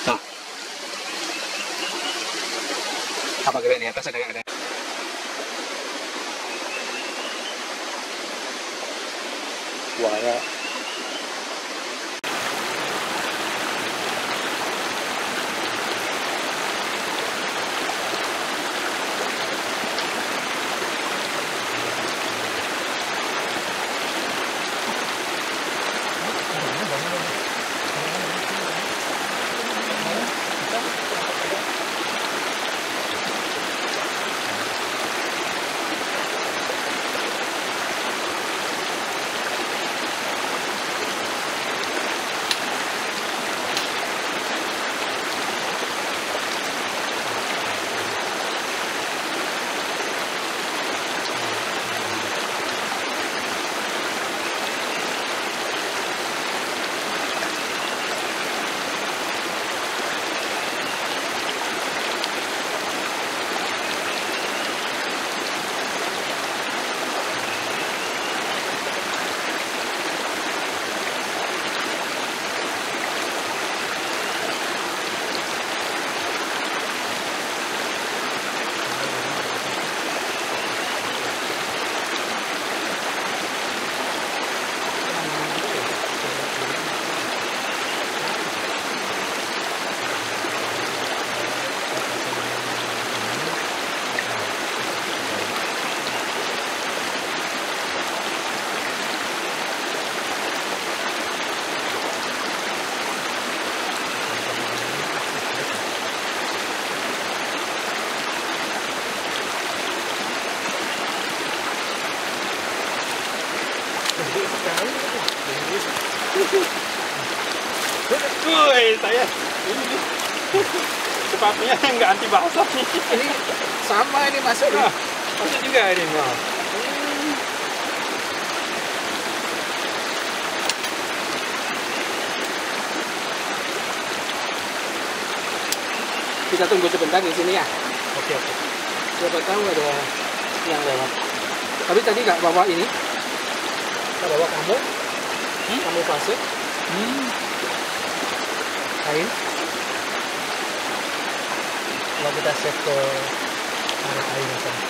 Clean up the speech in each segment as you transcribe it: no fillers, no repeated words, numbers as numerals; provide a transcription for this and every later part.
Nah, apa kita di atas ada. Suara. Woi, saya ini sepatunya nggak anti basah nih. Ini sama ini masuk. Nah, masuk juga ini. Nah. Kita tunggu sebentar di sini ya. Oke. Siapa tahu ada yang lewat. Tapi tadi nggak bawa ini. Kita bawa kamu. Kamu pasir. Kain. Kalau kita set ke arah air sana.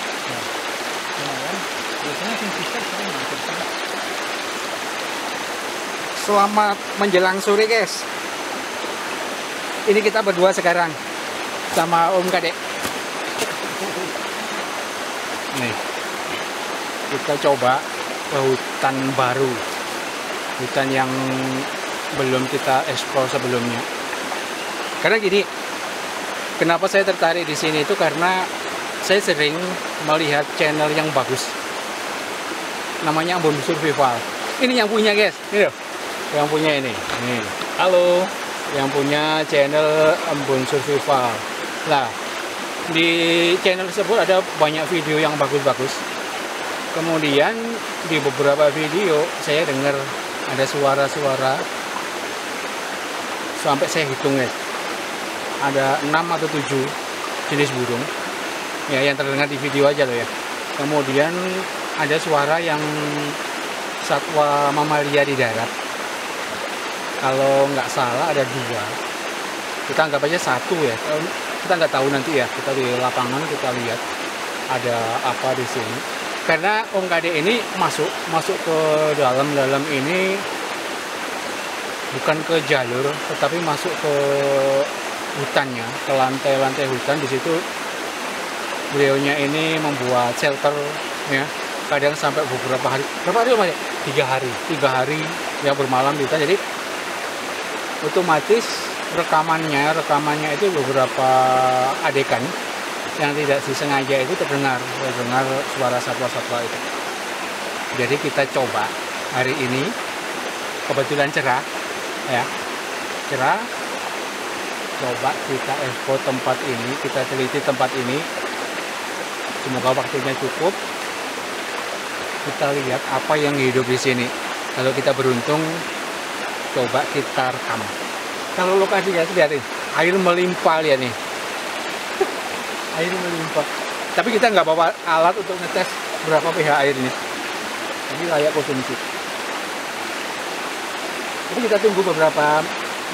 Lumayan. Biasanya yang bisa saya masuk sana. Selamat menjelang sore guys. Ini kita berdua sekarang sama Om Kadek. Nih, kita coba ke hutan baru, hutan yang belum kita eksplor sebelumnya. Karena gini, kenapa saya tertarik di sini itu karena saya sering melihat channel yang bagus, namanya Ambon Survival. Ini yang punya guys, ini loh, yang punya ini. Halo, yang punya channel Ambon Survival. Nah, di channel tersebut ada banyak video yang bagus-bagus. Kemudian di beberapa video saya dengar ada suara-suara sampai saya hitung ya, ada 6 atau 7 jenis burung ya yang terdengar di video aja loh ya. Kemudian ada suara yang satwa mamalia di darat. Kalau nggak salah ada 2. Kita anggap aja 1 ya. Kita nggak tahu nanti ya. Kita di lapangan kita lihat ada apa di sini. Karena Om Kadek ini masuk ke dalam ini bukan ke jalur, tetapi masuk ke hutannya, ke lantai-lantai hutan. Di situ beliaunya ini membuat shelter ya, kadang sampai beberapa hari. Berapa hari Mas? 3 hari. 3 hari yang bermalam di hutan. Jadi otomatis rekamannya itu beberapa adegan yang tidak disengaja itu terdengar suara satwa-satwa itu. Jadi kita coba hari ini, kebetulan cerah ya, coba kita explore tempat ini, kita teliti tempat ini. Semoga waktunya cukup. Kita lihat apa yang hidup di sini. Kalau kita beruntung, coba kita rekam. Kalau lokasinya lihat nih, air melimpah lihat nih. Air melimpah. Tapi kita nggak bawa alat untuk ngetes berapa pH air ini. Jadi layak konsumsi. Jadi kita tunggu beberapa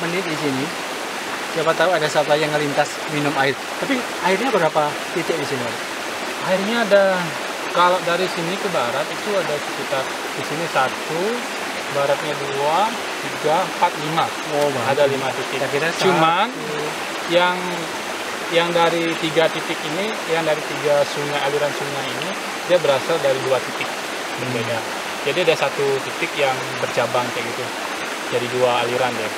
menit di sini. Siapa tahu ada satwa yang ngelintas minum air. Tapi airnya berapa titik di sini? Airnya ada, kalau dari sini ke barat itu ada sekitar di sini 1, baratnya 2, 3, 4, 5. Oh, Ada 5 titik. Kira-kira Cuman yang dari 3 titik ini, yang dari 3 sungai, aliran sungai ini, dia berasal dari 2 titik berbeda. Jadi ada 1 titik yang bercabang kayak gitu. Jadi 2 aliran deh.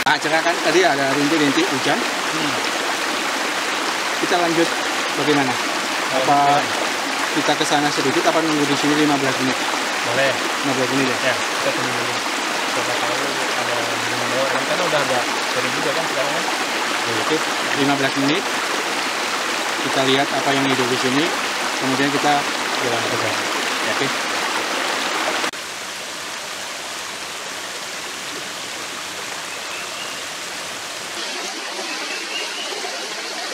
Nah, cerah kan tadi ada rintik-rintik hujan. Kita lanjut bagaimana? Apa kita ke sana sedikit apa nunggu di sini 15 menit? Boleh. 15 menit ya? Ya, kita tunggu dulu. Siapa tahu ada hubungan lewat. Karena udah agak sering juga kan sekarang kan. Oke, 15 menit. Kita lihat apa yang hidup di sini. Kemudian kita jalan ke sana. Oke.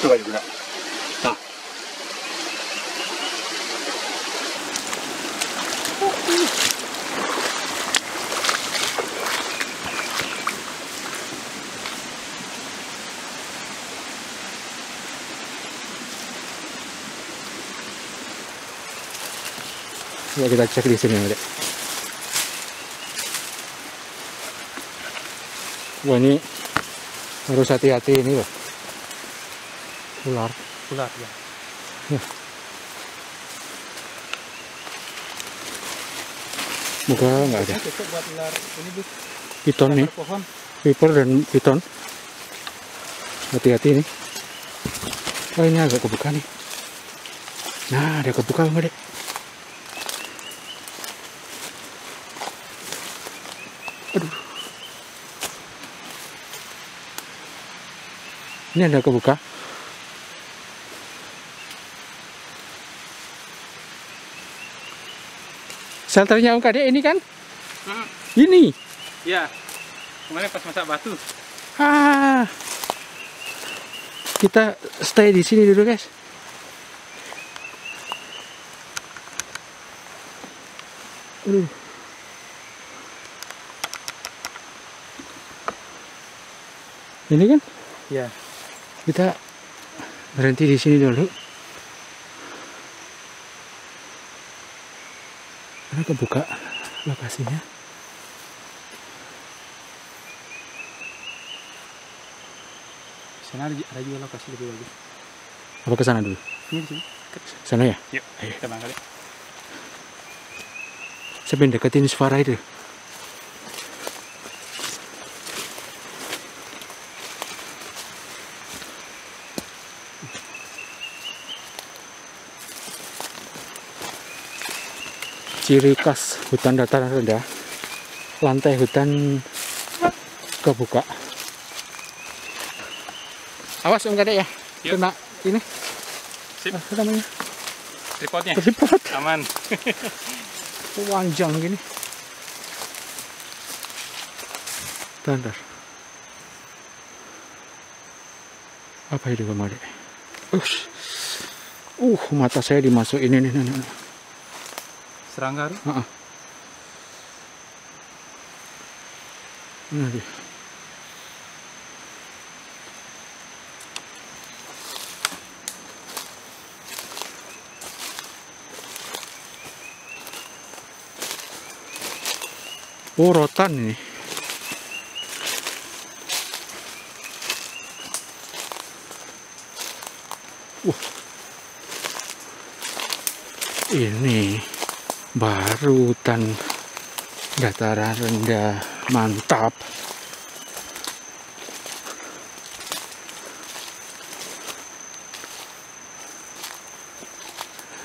Coba juga. Nah. Coba kita cek di sini, Dek. Wah, ini harus hati-hati ini loh. Ular. Ular ya. Moga nggak ada. Cocok buat ular ini, Bu. Piton nih. Pohon. Viper dan piton. Hati-hati nih. Oh, ini agak kebuka nih. Nah, ada kebuka nggak, Dek? Aduh. Ini ada kebuka. Shelternya Om Kade ini kan? Ini. Ya. Kemarin pas masak batu. Kita stay di sini dulu, guys. Ini kan? Ya. Kita berhenti di sini dulu. Karena kebuka lokasinya. Sana ada juga lokasi lebih bagus. Apa ke sana dulu? Ini di sini. Sana ya? Yuk, Ayo. kita berangkat. Saya pengen deketin suara itu. Ciri khas hutan dataran rendah, lantai hutan kebuka. Awas Om Kade ya, Yuk. kena ini. Sip. Apa namanya? Tripodnya. Tripod. Aman. Panjang gini. Bentar. Apa itu kemarin? Mata saya dimasukin ini. Serangga. Nah, dia. Oh, rotan ini. Ini baru hutan dataran rendah, mantap.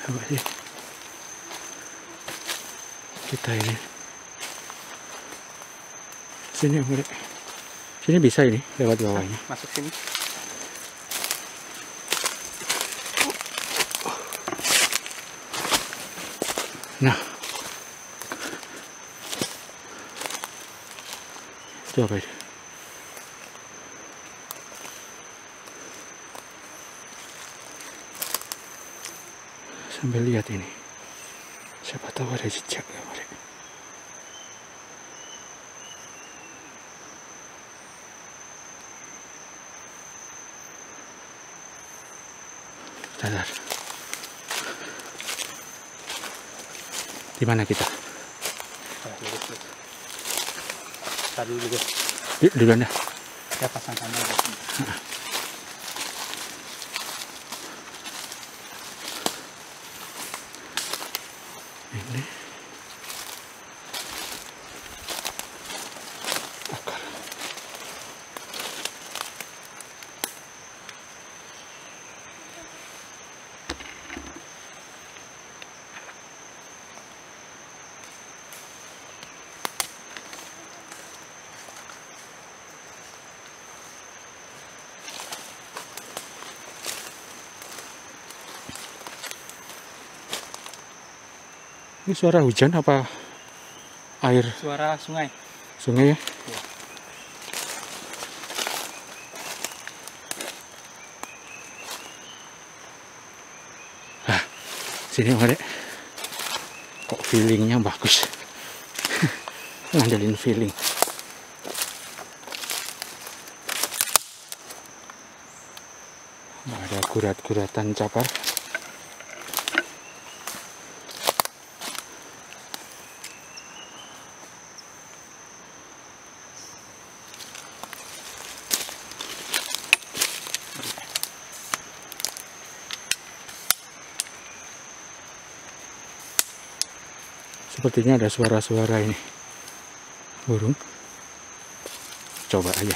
Apa sih? Kita ini. Sini, sini bisa ini lewat bawahnya. Masuk sini. Nah, coba itu. Sambil lihat ini. Siapa tahu ada jejak ya, Mari. Sadar. Di mana kita? Tadi dulu guys. Di mana? Saya pasang kamera. Ini. Akar. Ini suara hujan apa air Suara sungai. sungai ya? Ya. Ah, sini Mari. Kok feelingnya bagus. Ngandelin feeling. Ada gurat-guratan capar. Sepertinya ada suara-suara ini burung. Coba aja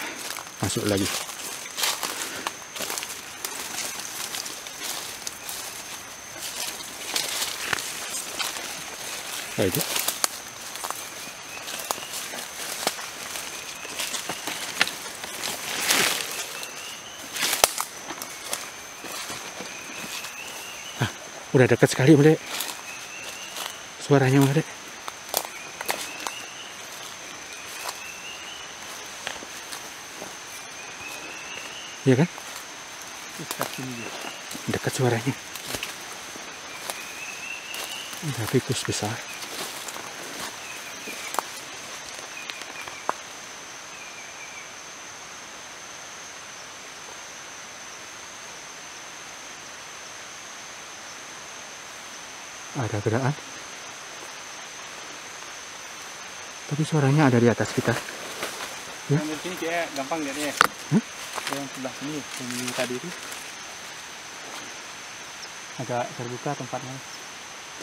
masuk lagi. Nah, itu. Ah, udah dekat sekali, Made. Suaranya, Made. Iya kan? Dekat suaranya. Ada tikus besar. Ada gerakan. Tapi suaranya ada di atas kita. Ya. Yang sini kayak gampang lihatnya. Yang sebelah sini, yang tadi itu agak terbuka tempatnya.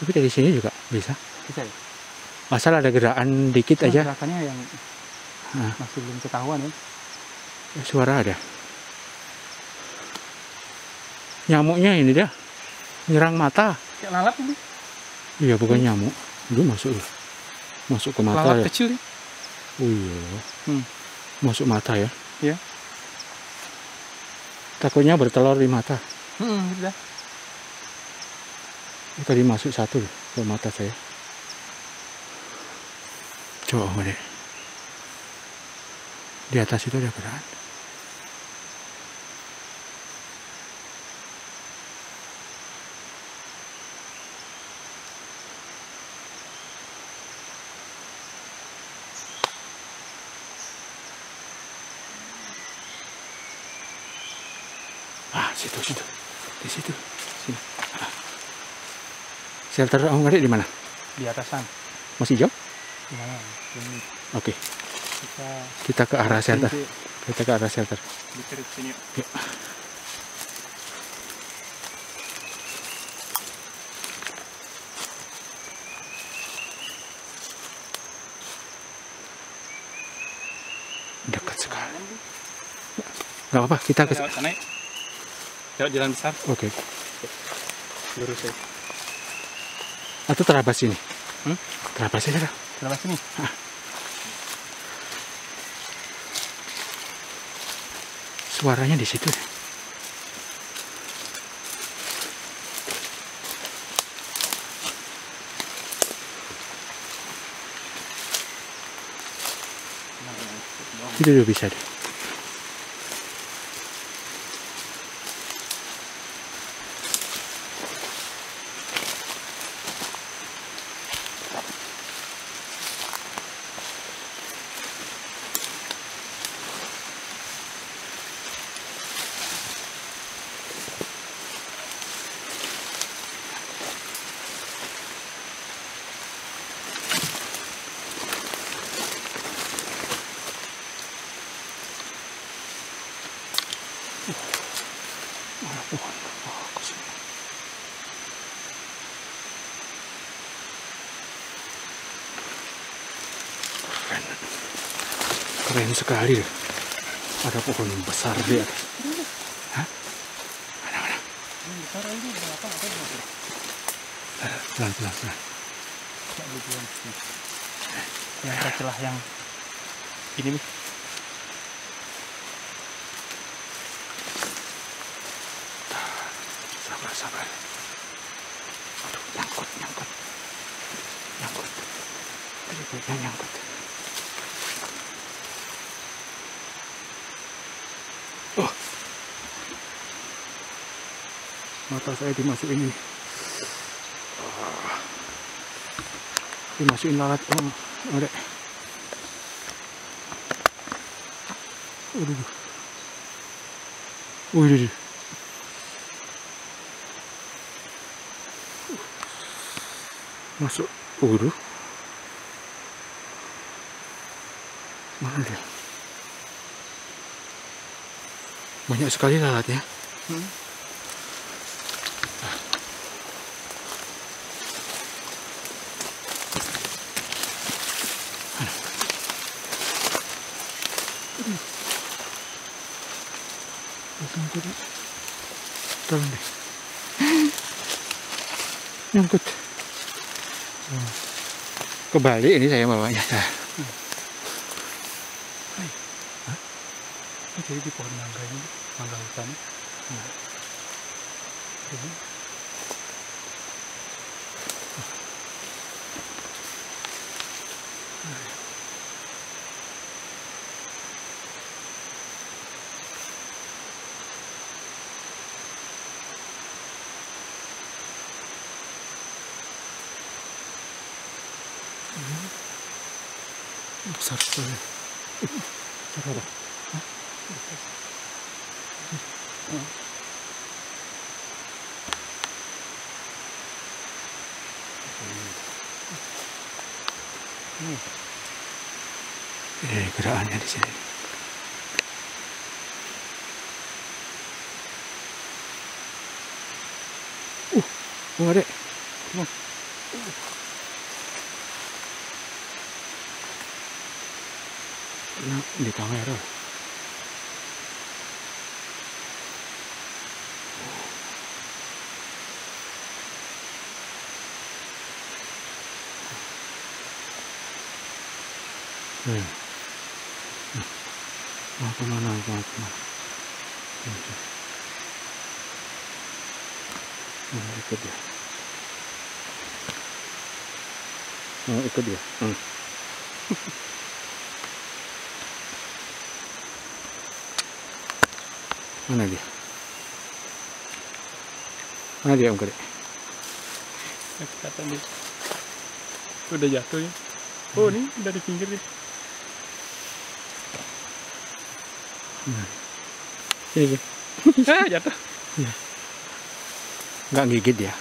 Tapi dari sini juga bisa. Bisa ya? Asal ada gerakan dikit aja. Gerakannya yang masih belum ketahuan ya. Suara ada. Nyamuknya ini dia nyerang mata. Kayak lalat ini. Iya, bukan nyamuk. Dia masuk ke mata. Lalat ya. kecil ya. Oh iya. Masuk mata ya. Iya. Takutnya bertelur di mata. Udah. Tadi masuk satu loh ke mata saya. Coba Made. Di atas itu ada gerakan. Situ, di situ, sini. Shelter Om Made di mana? Di atasan. Masih jauh? Di mana? Oke. Kita ke arah shelter. Kita ke arah shelter. Ditarik sini. Yuk. Dekat sekali. Gak apa-apa, kita ke sana. Lewat jalan besar. Oke. Lurus ya. Atau terabas ini? Terabas aja lah. Terabas ini. Suaranya di situ. Itu udah bisa deh. Ada pohon bagus. Keren. Keren sekali. Ada pohon besar di atas. Hah? Mana? Besar ini berapa? Pelan. Yang tercelah yang ini nih. Sabar. Aduh, nyangkut. Tadi baiknya nyangkut. Oh, mata saya dimasukin ini. Dimasukin lalat. Oh, ada. Udah. Masuk. Mana dia? Banyak sekali lalatnya. Tolong deh. Nyangkut. Kebalik ini saya bawanya. Jadi di pohon mangga ini, mangga hutan. Ini. Besar sekali. Besar apa? Gerakannya di sini. Adek. Nah, di kamera. Mau kemana? Ikut dia. Ikut dia. Mana dia? Om Kadek? Kelihatan dia. Udah jatuh ya. Oh, ini udah di pinggir deh. Ini. Jatuh. Iya. Nggak gigit ya?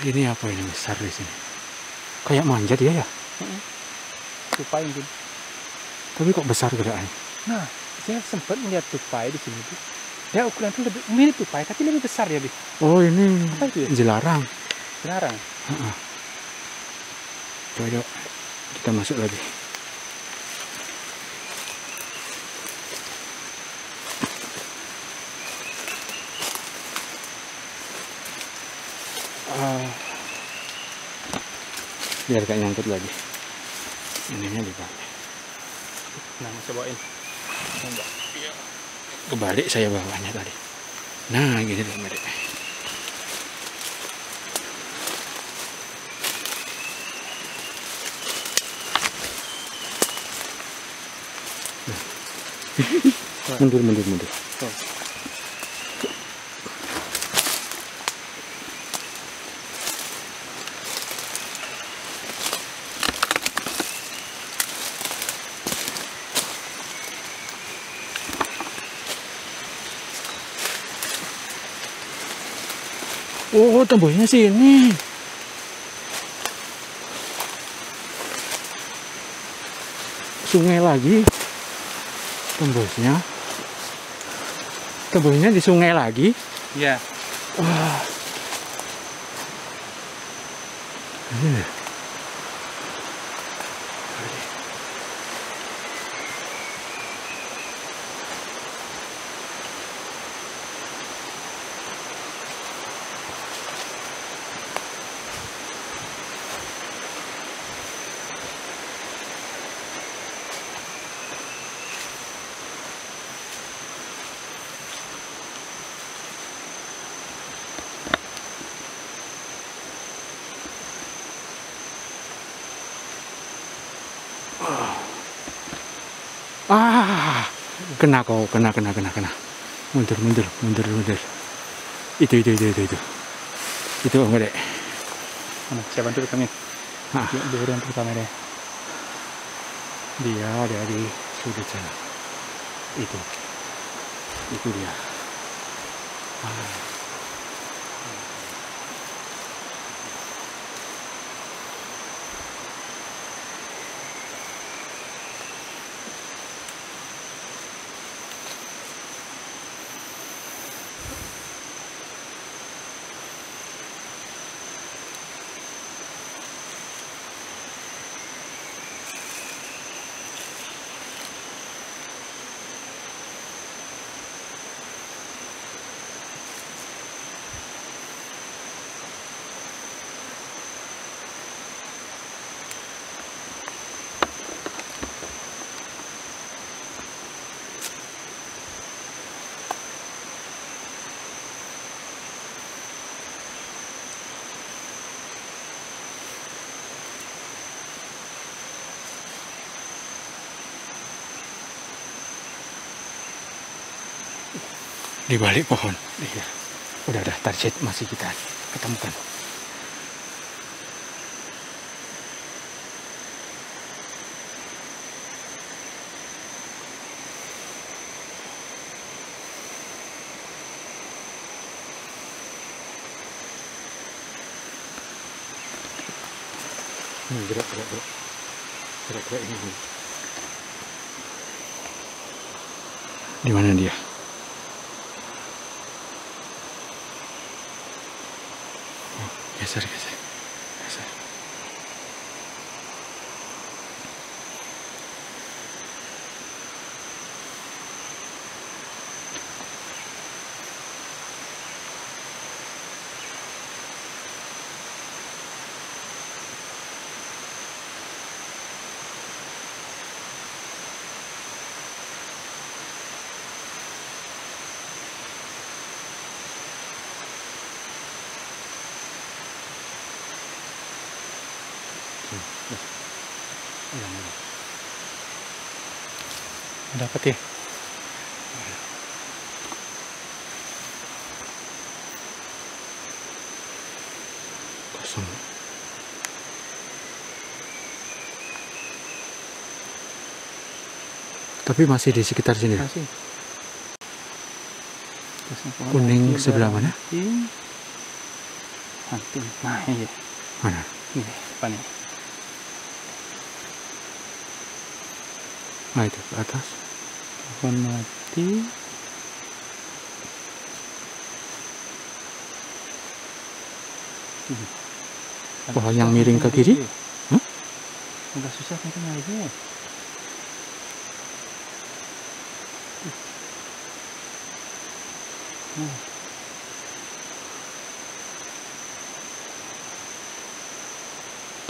Ini apa ini besar di sini? Kayak manjat ya? Tupai mungkin. Tapi kok besar gerakannya? Nah, saya sempat melihat tupai di sini tuh. Ya ukuran tuh lebih mirip tupai, tapi lebih besar ya, Bi. Oh, ini apa itu ya? Jelarang. Coba kita masuk lagi. Biar gak nyangkut lagi. Ininya dibalik. Nah, saya bawain. Kebalik saya bawanya tadi. Nah, gini deh, Medek. Mundur. Oh, tembusnya sini. Sungai lagi. Tembusnya. Tembusnya di sungai lagi. Iya. Wah. Ah, kena kau, kena. Mundur. Itu. Itu enggak deh. Mana? Saya bantu rekamnya. Ah. Dia yang kamera. Dia ada di sudut sana. Itu dia. Ah. Di balik pohon. Iya. Udah target masih kita ketemukan. Gerak ini. Di mana dia? Geser. Dapat ya? Kosong. Tapi masih di sekitar sini. Masih. Kuning sebelah mana? Hantu. Nah, iya. Mana? Ini, apa nih? Nah itu ke atas. Pohon mati. Pohon yang miring ke kiri? Hah? Agak susah kan aja.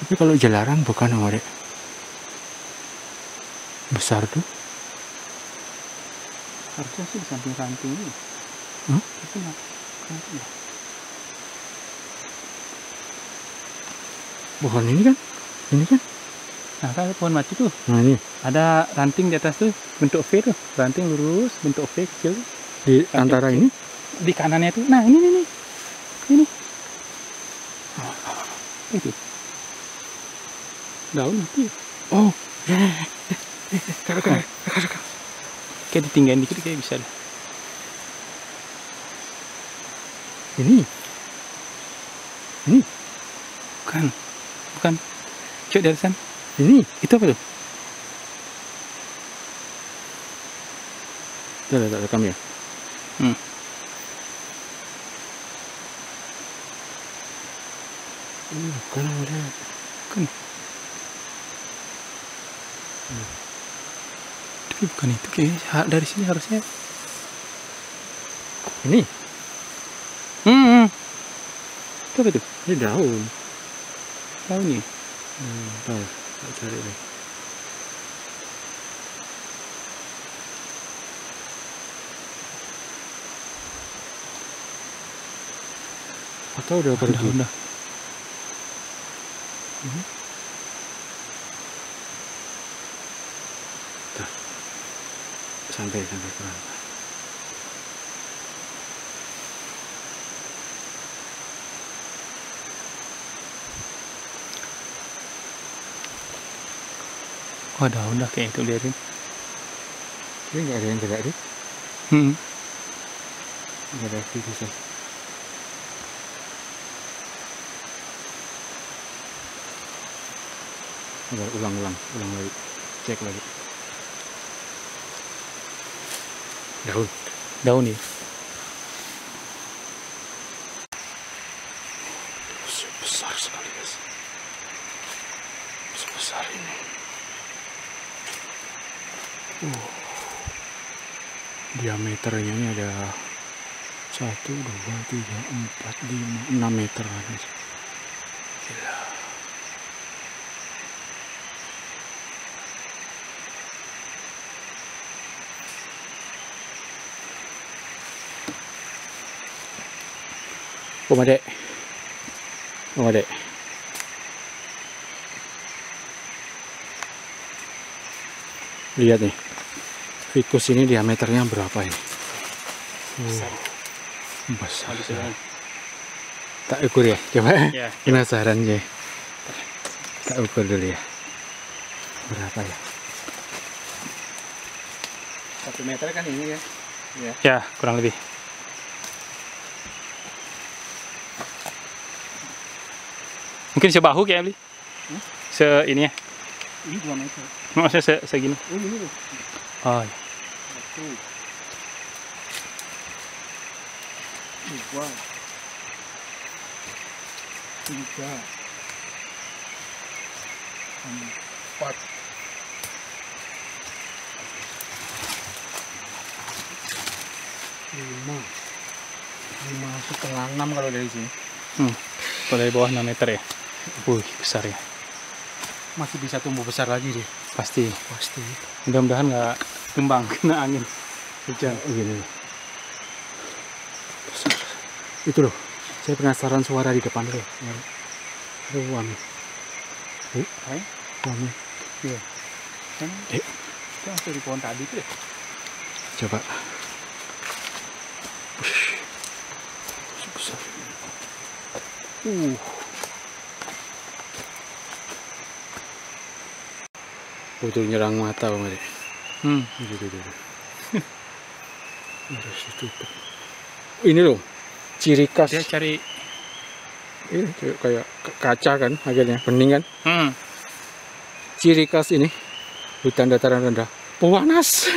Tapi kalau Jelarang bukan Om, besar tuh. Harusnya sih di samping ranting ini. Itu nggak ya? Pohon ini kan? Nah kan pohon mati tuh. Nah ini Ada ranting di atas tuh, bentuk V tuh. Ranting lurus, bentuk V kecil. di antara ini. Di kanannya tuh. Nah ini. Ini. Itu. Daun mati. Oh, Kakak. Kayak ditinggalin dikit kayak bisa deh. ini. Bukan. Coba dari sana. Ini. Itu apa tuh? Tuh, rekam ya. Bukan ada. Kan. Tapi bukan itu kayaknya, dari sini harusnya. Ini? Itu apa tuh? Ini daun. Tahu nih. Tahu. Tak cari deh. Atau udah pergi? Udah. Santai pelan. Oh, daun dah kayak itu, liatin. Ini nggak ada yang gerak deh. Nggak ada aktivitas. Ulang lagi. Cek lagi. Daun nih. Besar sekali guys. Sebesar ini. Diameternya ini ada 1, 2, 3, 4, 5, 6 meter guys. Gila. Om adek. Lihat nih, ficus ini diameternya berapa ini? Besar. Tak ukur ya, coba. Ya. Penasaran ya. Tak ukur dulu ya. Berapa ya? 1 meter kan ini ya? Ya, kurang lebih. Mungkin sebahu kayak beli. Ini ya. Ini 2 meter. Maksudnya segini. Ini. Oh, iya. 1, 2, 3, 4. 5,5, 6 kalau dari sini. Kalau dari bawah 6 meter ya. Besar ya. Masih bisa tumbuh besar lagi deh. Pasti. Mudah-mudahan Nggak tumbang kena angin. Hujan. Begini. Besar. Itu loh. Saya penasaran suara di depan tuh. Wangi. Wangi. Iya. Kan itu masih di pohon tadi tuh ya. Coba. Besar. Betul nyerang mata Bang Ade. Gitu. Harus ditutup. Ini loh, ciri khas. Dia cari Ini kayak kaca kan, akhirnya bening kan. Ciri khas ini hutan dataran rendah. Panas.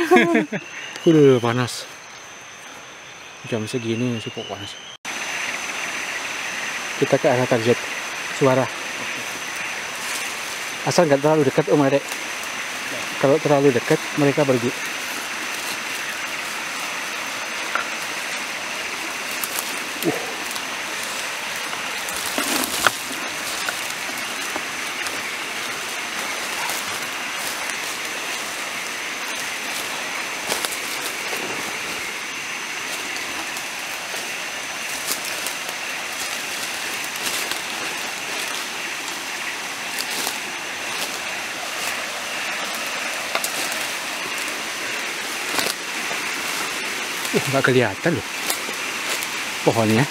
Panas. Jam segini masih panas. Kita ke arah target suara. Asal nggak terlalu dekat Om Ade. Kalau terlalu dekat mereka pergi. Nggak kelihatan loh pohonnya.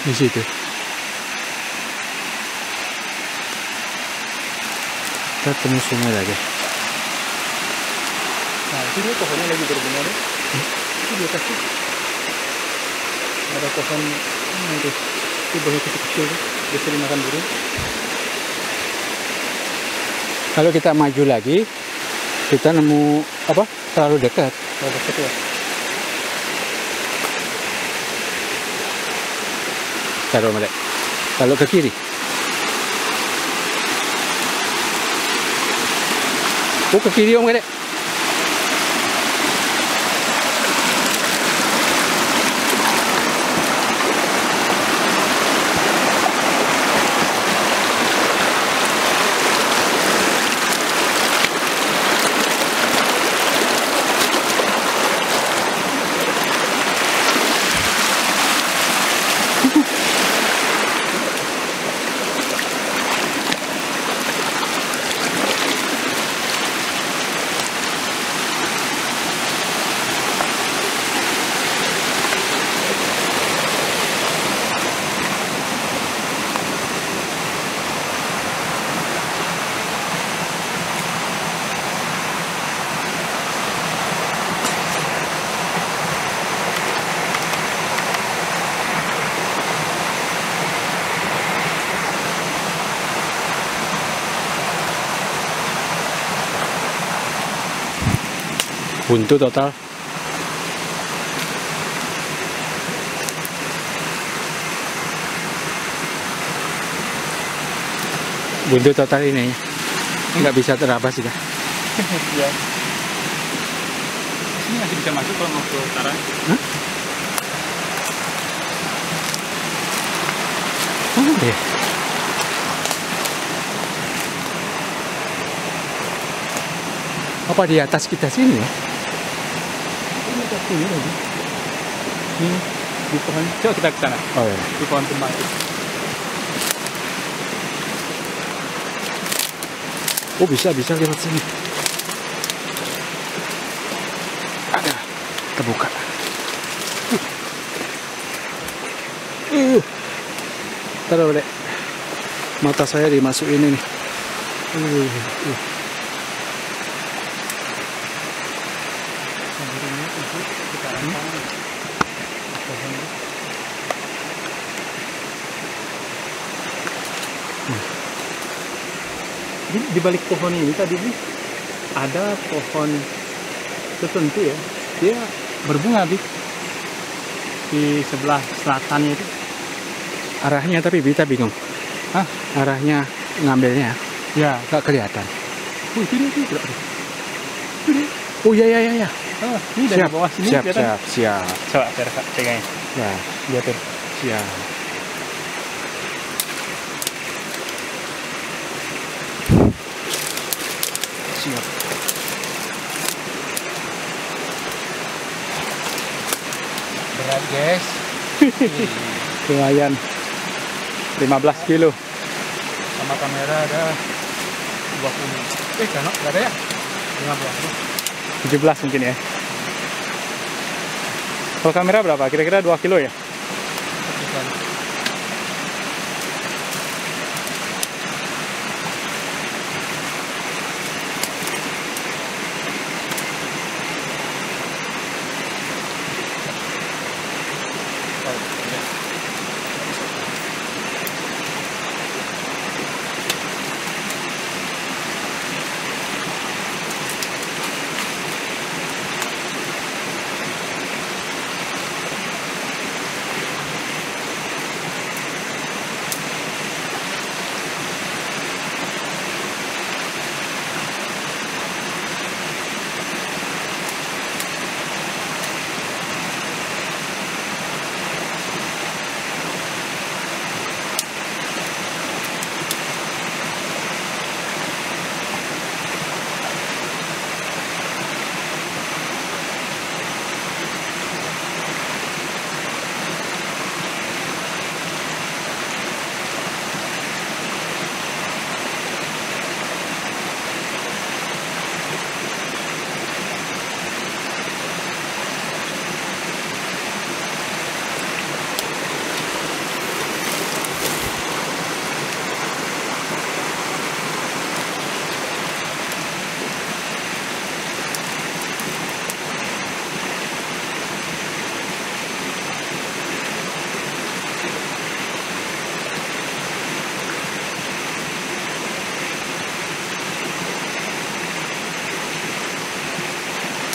Di situ. Kita temu sungai lagi. Nah, itu dia pohonnya lagi berbunga deh. Itu di atas tuh. Ada pohon itu. Itu buahnya kecil-kecil tuh. Biasa dimakan burung. Kalau kita maju lagi, Kita nemu apa? Terlalu dekat. Terlalu dekat ya. Taruh Melek. Kalau ke kiri. Oh, ke kiri Om Melek. Buntu total. Buntu total ini. Nggak bisa terabas sudah. Ya. Ini masih bisa masuk kalau mau ke utara. Hah? Oh, iya. Apa di atas kita sini ya? Ini atas sini lagi. Ini di pohon. Coba kita ke sana. Oh iya. Di pohon tumbang itu. Oh bisa lewat sini. Ada, terbuka. Taruh deh. Mata saya dimasukin ini. Di balik pohon ini tadi nih ada pohon tertentu ya, dia berbunga di sebelah selatannya itu. Arahnya tapi Bita bingung. Hah? Arahnya ngambilnya Ya. nggak kelihatan. Oh itu. Oh iya. Oh, ini dari bawah sini kelihatan. Siap. Coba saya pegangin. Ya, Lihat tuh. siap. Siap. Berat guys. Lumayan. 15 kilo. Sama kamera ada 20. Kanok nggak ada ya? 15. 17 mungkin ya. Kalau kamera berapa? Kira-kira 2 kilo ya?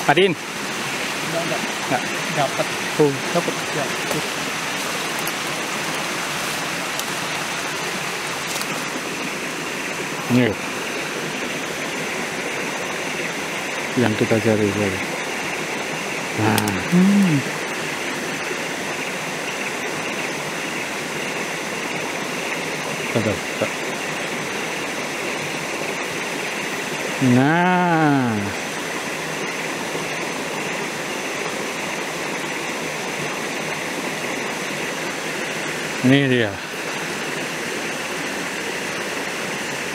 Adin. Enggak. Dapat. Oh, dapat. Ya. Ini yang kita cari tadi. Nah, bentar, bentar. Nah, ini dia.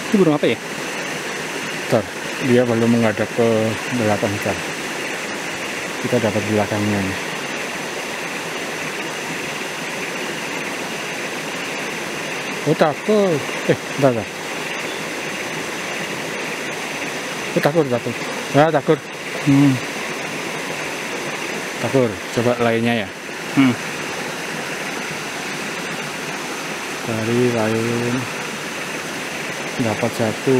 Ini burung apa ya? Bentar, dia belum menghadap ke belakang kita. Kita dapat belakangnya nih. Oh, takut. Bentar, bentar. Oh, takut. Ah, takut. Takut. Coba lainnya ya. Dari lain dapat satu.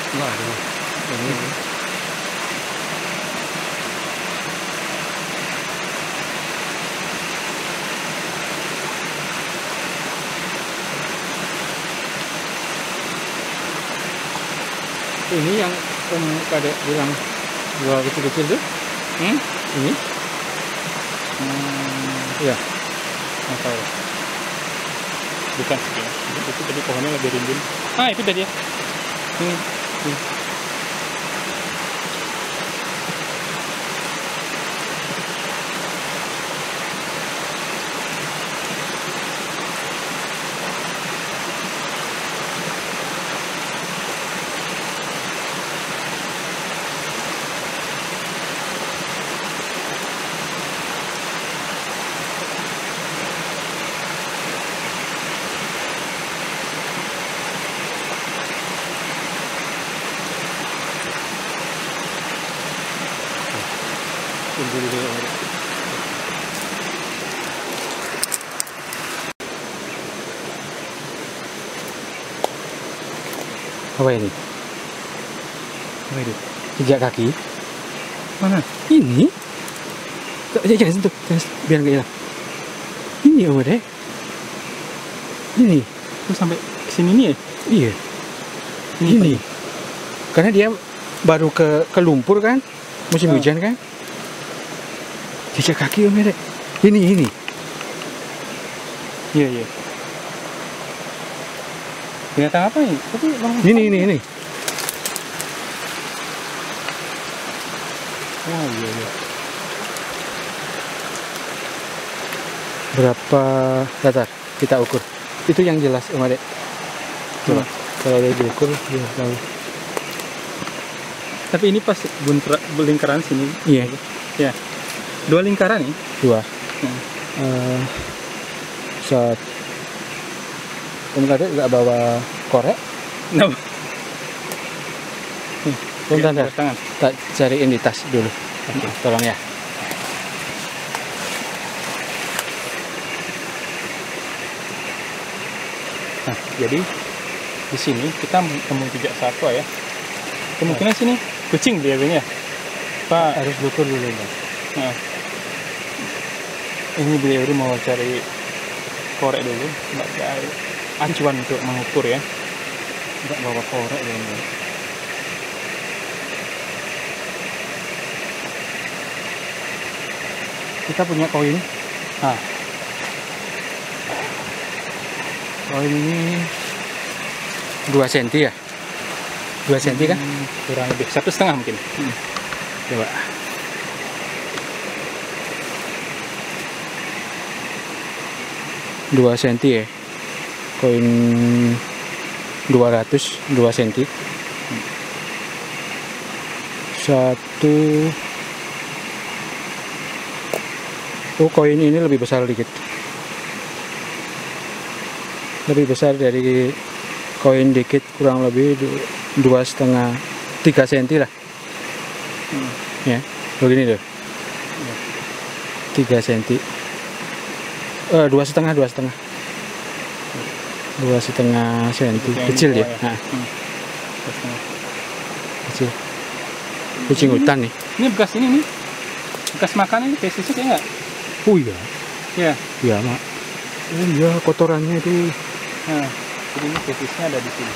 Waduh, ini yang Om Kadek bilang gua kecil-kecil tuh. Ini? Iya. Nggak tahu. Bukan sih. Itu tadi pohonnya lebih rimbun. Ah, itu tadi ya. tunggu dulu. Apa ini? Apa itu? Jejak kaki? Mana? Ini? Jangan sentuh, biar nggak hilang. Ini Om Kadek. Ini. Itu sampai sini nih ya? Iya. Ini. Karena dia baru ke lumpur kan, musim hujan kan. Jejak kaki Om Kadek. Ini. Iya. Binatang apa ini? Tapi Ini. Oh iya. Berapa datar kita ukur? Itu yang jelas Om Kadek. Coba. Kalau dia diukur dia tahu. Tapi ini pas lingkaran sini. Iya. Ya. 2 lingkaran nih. 2. Saat Om Kadek nggak bawa korek? No. Bentar, tangan. tak cariin di tas dulu. Tolong ya. Nah, jadi di sini kita ketemu jejak satwa ya. Kemungkinan sini kucing biasanya. Pak Harus ukur dulu Bang. Nah, ini beliau mau cari korek dulu, nggak cari acuan untuk mengukur ya. Nggak bawa korek dulu. Kita punya koin. Nah, Koin ini 2 cm ya? 2 cm kan? Kurang lebih 1,5 mungkin. Coba. Dua senti ya, koin 200 2 cm. Satu. Oh, koin ini lebih besar dikit, lebih besar dari koin dikit, kurang lebih 2,5 3 cm lah. Ya, begini loh. 3 cm. 2,5 cm, kecil ya. Nah. Kecil. Kucing hutan nih. Ini bekas ini nih. Bekas makan ini tesisnya kayak enggak? Oh iya. Iya. Iya, Mak. Oh iya, kotorannya itu. Nah, jadi ini tesisnya ada di sini.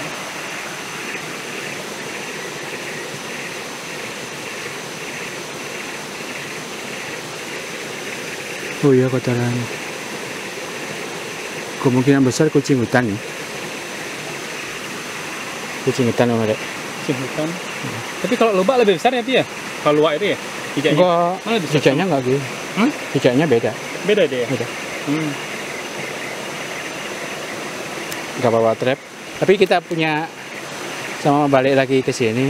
Oh iya, kotorannya. Kemungkinan besar kucing hutan nih. Kucing hutan Om Adek. Kucing hutan. Tapi kalau lubak lebih besar ya, Pi ya? Kalau luwak itu ya? Jejaknya. Enggak, Mana bisa? jejaknya enggak gitu. Jejaknya beda. Beda dia. Beda. Enggak bawa trap. Tapi kita punya, sama balik lagi ke sini.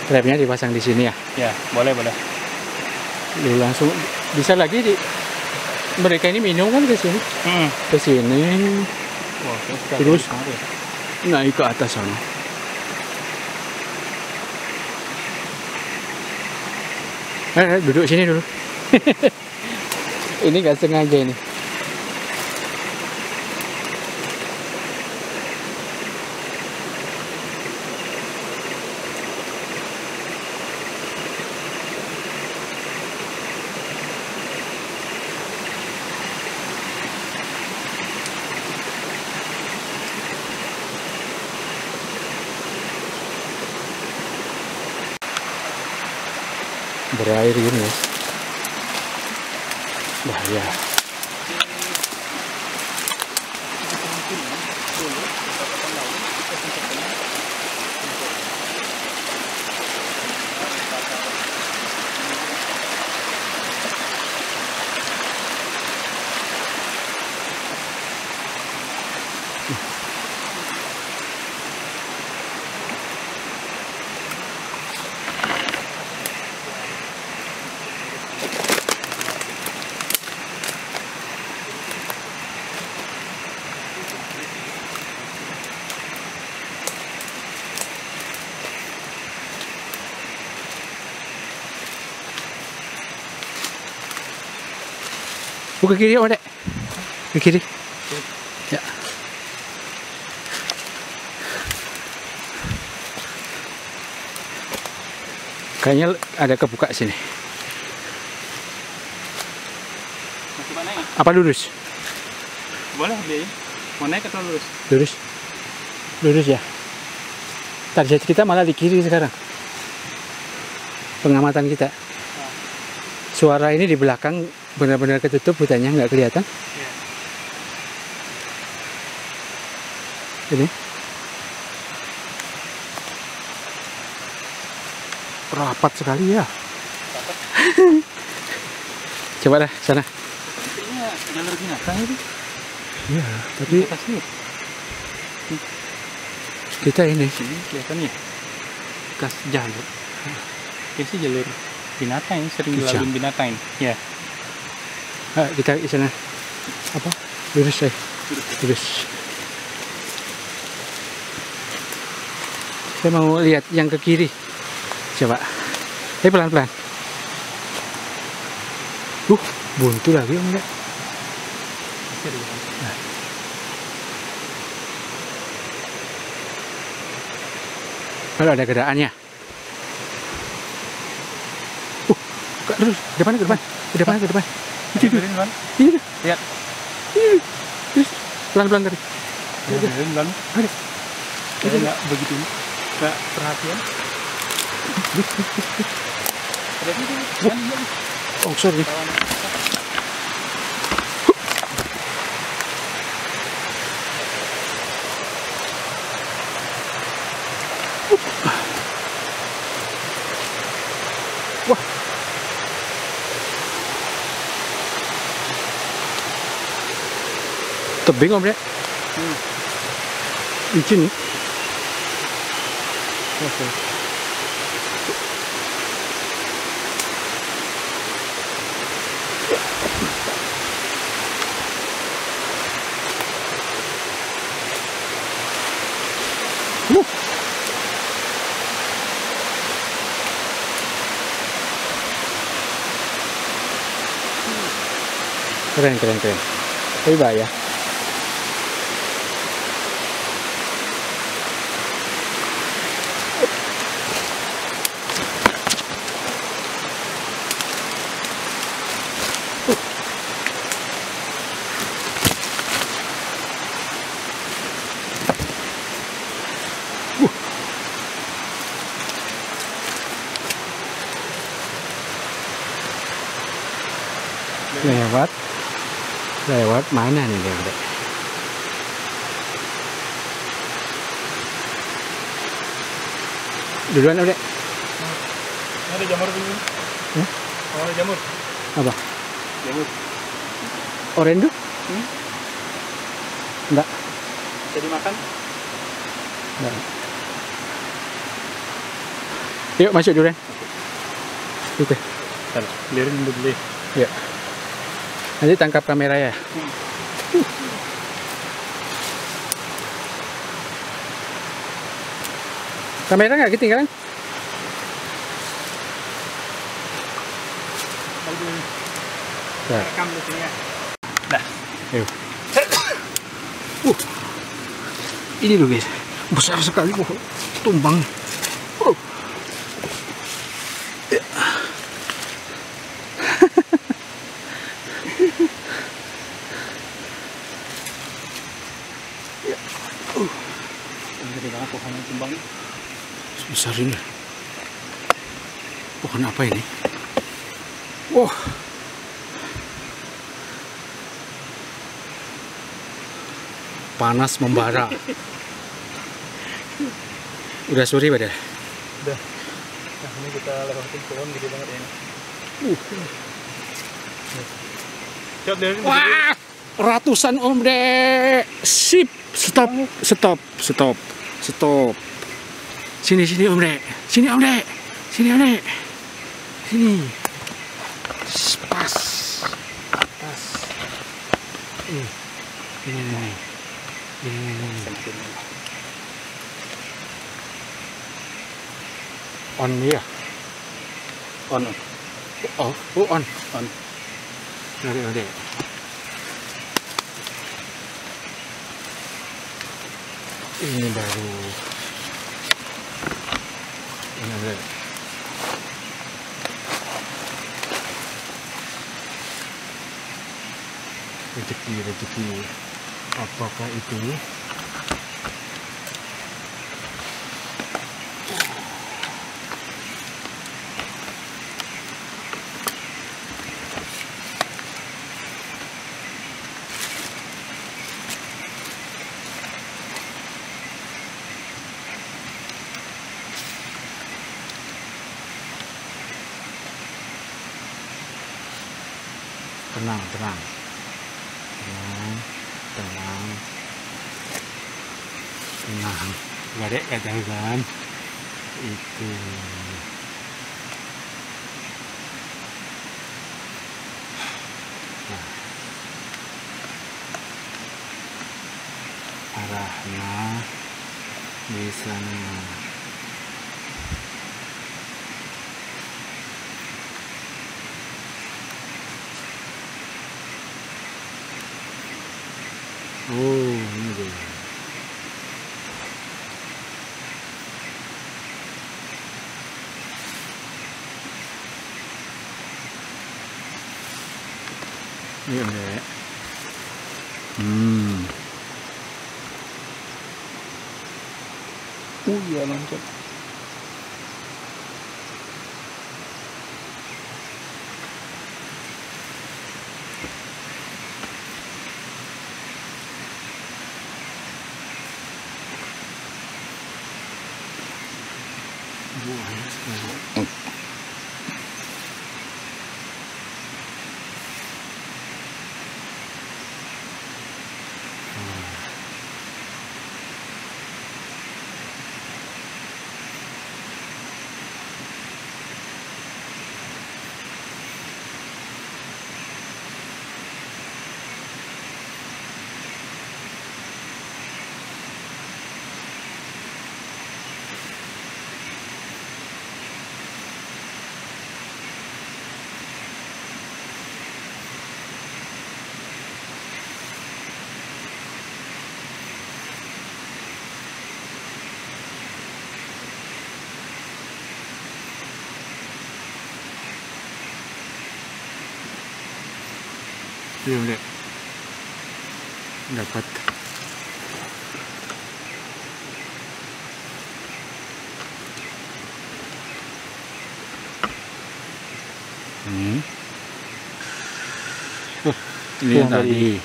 Trapnya dipasang di sini ya. Ya, boleh. Lu langsung bisa lagi mereka ini minum kan ke sini. Ke sini. Wah, Terus naik ke atas sana. Duduk sini dulu. Ini nggak sengaja ini. Berair gini ya. Bahaya. Ke kiri Om Adek. Ke kiri. Ya. Kayaknya ada kebuka sini. Masih mana ya? Apa lurus? Boleh deh. Mau naik atau lurus? Lurus. Lurus ya. Target kita malah di kiri sekarang. Pengamatan kita. Suara ini di belakang benar-benar ketutup, hutannya nggak kelihatan. Ya. Ini rapat sekali ya. Rapat. Coba dah sana. Kayaknya jalur binatang itu. Iya, tapi Di atas nih. kita ini Ini kelihatannya bekas jalur. Kayaknya sih jalur binatang ini, sering Hijau. dilalui binatang ini. Ya. kita di sana apa? Lurus lurus. Saya mau lihat yang ke kiri. Coba. Pelan-pelan. Buntu lagi enggak? Kalau ada gerakannya. Terus depan. Ke depan. Dengerin kan? Ini. Lihat. Terus pelan-pelan tadi. Dengerin kan? Ada. Saya nggak begitu, nggak perhatian. Oh, sorry. Wah. Tebing om, Dek. Licin nih. Oke. Keren. Tapi bahaya. Lewat mana nih dia, Dek? Duluan, Dek. Ada jamur dulu. Oh, ada jamur. Apa? Jamur. Oranye? Enggak. Jadi makan? Enggak. Yuk masuk duluan. Itu. Bentar, lirin dulu. Ya. Nanti tangkap kamera ya. Kamera nggak ketinggalan? Rekam di sini ya. Dah. Yuk. Ini loh guys, besar sekali, tumbang. Gede banget pohon yang tumbang. Besar ini. Pohon apa ini? Wah. Panas membara. Udah sore pada? Udah. Nah, ini kita lewatin pohon gede banget ya. Coba lirin. Wah, ratusan om dek. Sip. Stop. Sini om dek. Sini om dek. Sini. Pas. Ini. On ya. On. Oh, on. Dek. Ini baru. Ini ada. Rezeki. Apakah itu? Tenang. Gak ada kadang kan itu. Nah. Arahnya di sana. Oh, ini dia. Ini Dek. Iya loncat. Buahnya sekali. Belum deh. Dapat. Ini yang tadi.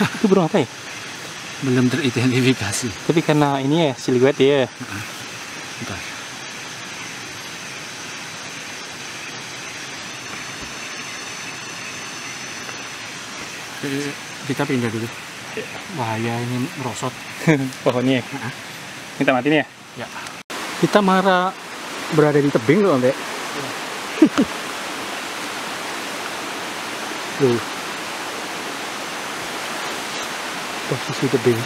Itu burung apa ya? Belum teridentifikasi. Tapi karena ini ya siluet ya. Bentar. Kita pindah dulu. Bahaya ini merosot Pohonnya. Minta matiin ya? ya. Kita marah berada di tebing loh, Mbak. Tuh. Posisi tebing.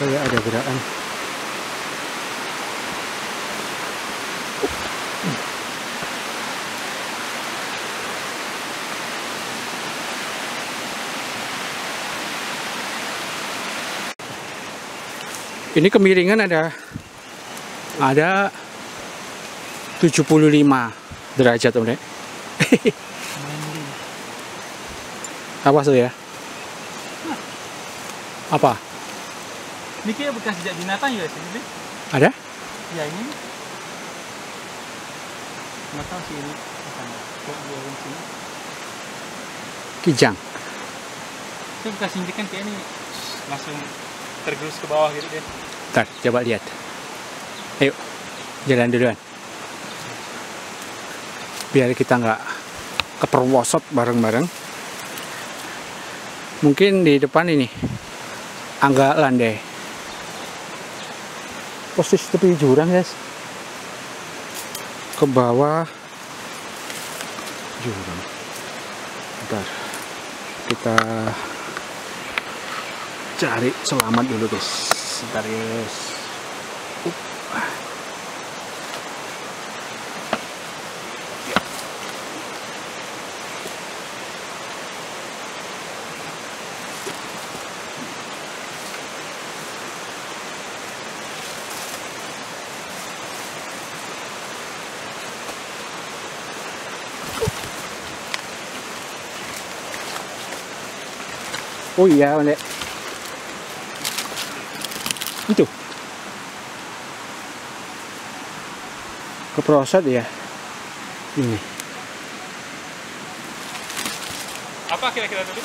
Kayak ada gerakan. Ini kemiringan ada 75 derajat, Om Dek. Awas tuh ya. Apa? Ini kayak bekas jejak binatang ya sini. Ada? Ya ini. Nggak tahu sih ini. Kok di sini. Kijang. Itu bekas injekan kayak ini langsung tergerus ke bawah gitu deh. Ntar, coba lihat. Ayo, jalan duluan. Biar kita nggak keperwosot bareng-bareng. Mungkin di depan ini agak landai. Posisi tepi jurang, guys. Ke bawah jurang. Bentar. Kita cari selamat dulu, guys. Bentar, guys. Oh iya, Dek. Itu. Keprosot ya. Ini. Apa kira-kira tadi?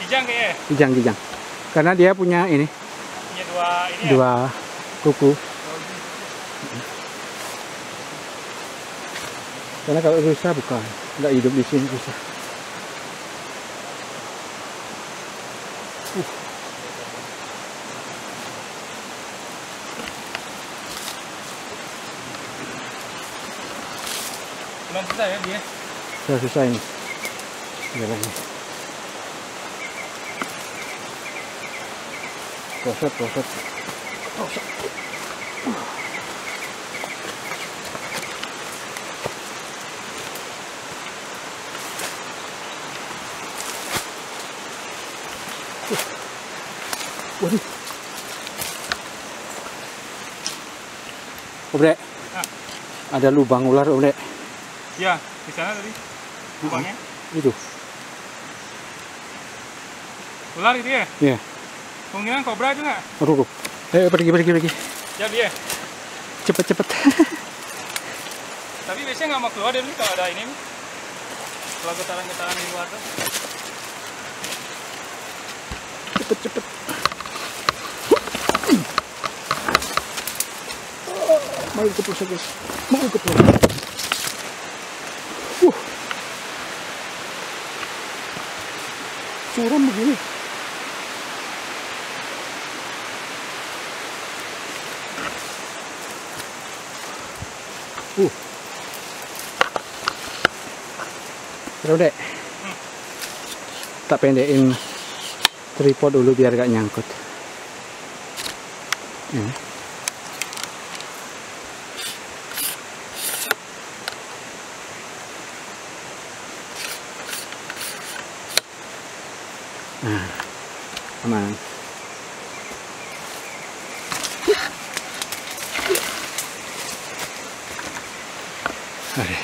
Kijang kayaknya. Kijang. Karena dia punya ini. Punya dua ini ya. Dua kuku. Karena kalau rusa bukan, nggak hidup di sini rusa. Belum susah ya dia. Sudah susah ini. Jalannya. Prosot. Waduh. Obre. Ada lubang ular, Obre. Ya, di sana tadi lubangnya. Itu. Ular itu ya? Iya. Kemungkinan kobra juga. Aduh. Pergi. Jadi ya. Cepet. Tapi biasanya nggak mau keluar deh kalau ada ini. Kalau getaran-getaran di luar tuh. Cepet. Mau ke pusat, guys. Mau ke pusat. Curam begini. Terus dek. Tak pendekin tripod dulu biar gak nyangkut. Nah, aman. Oke.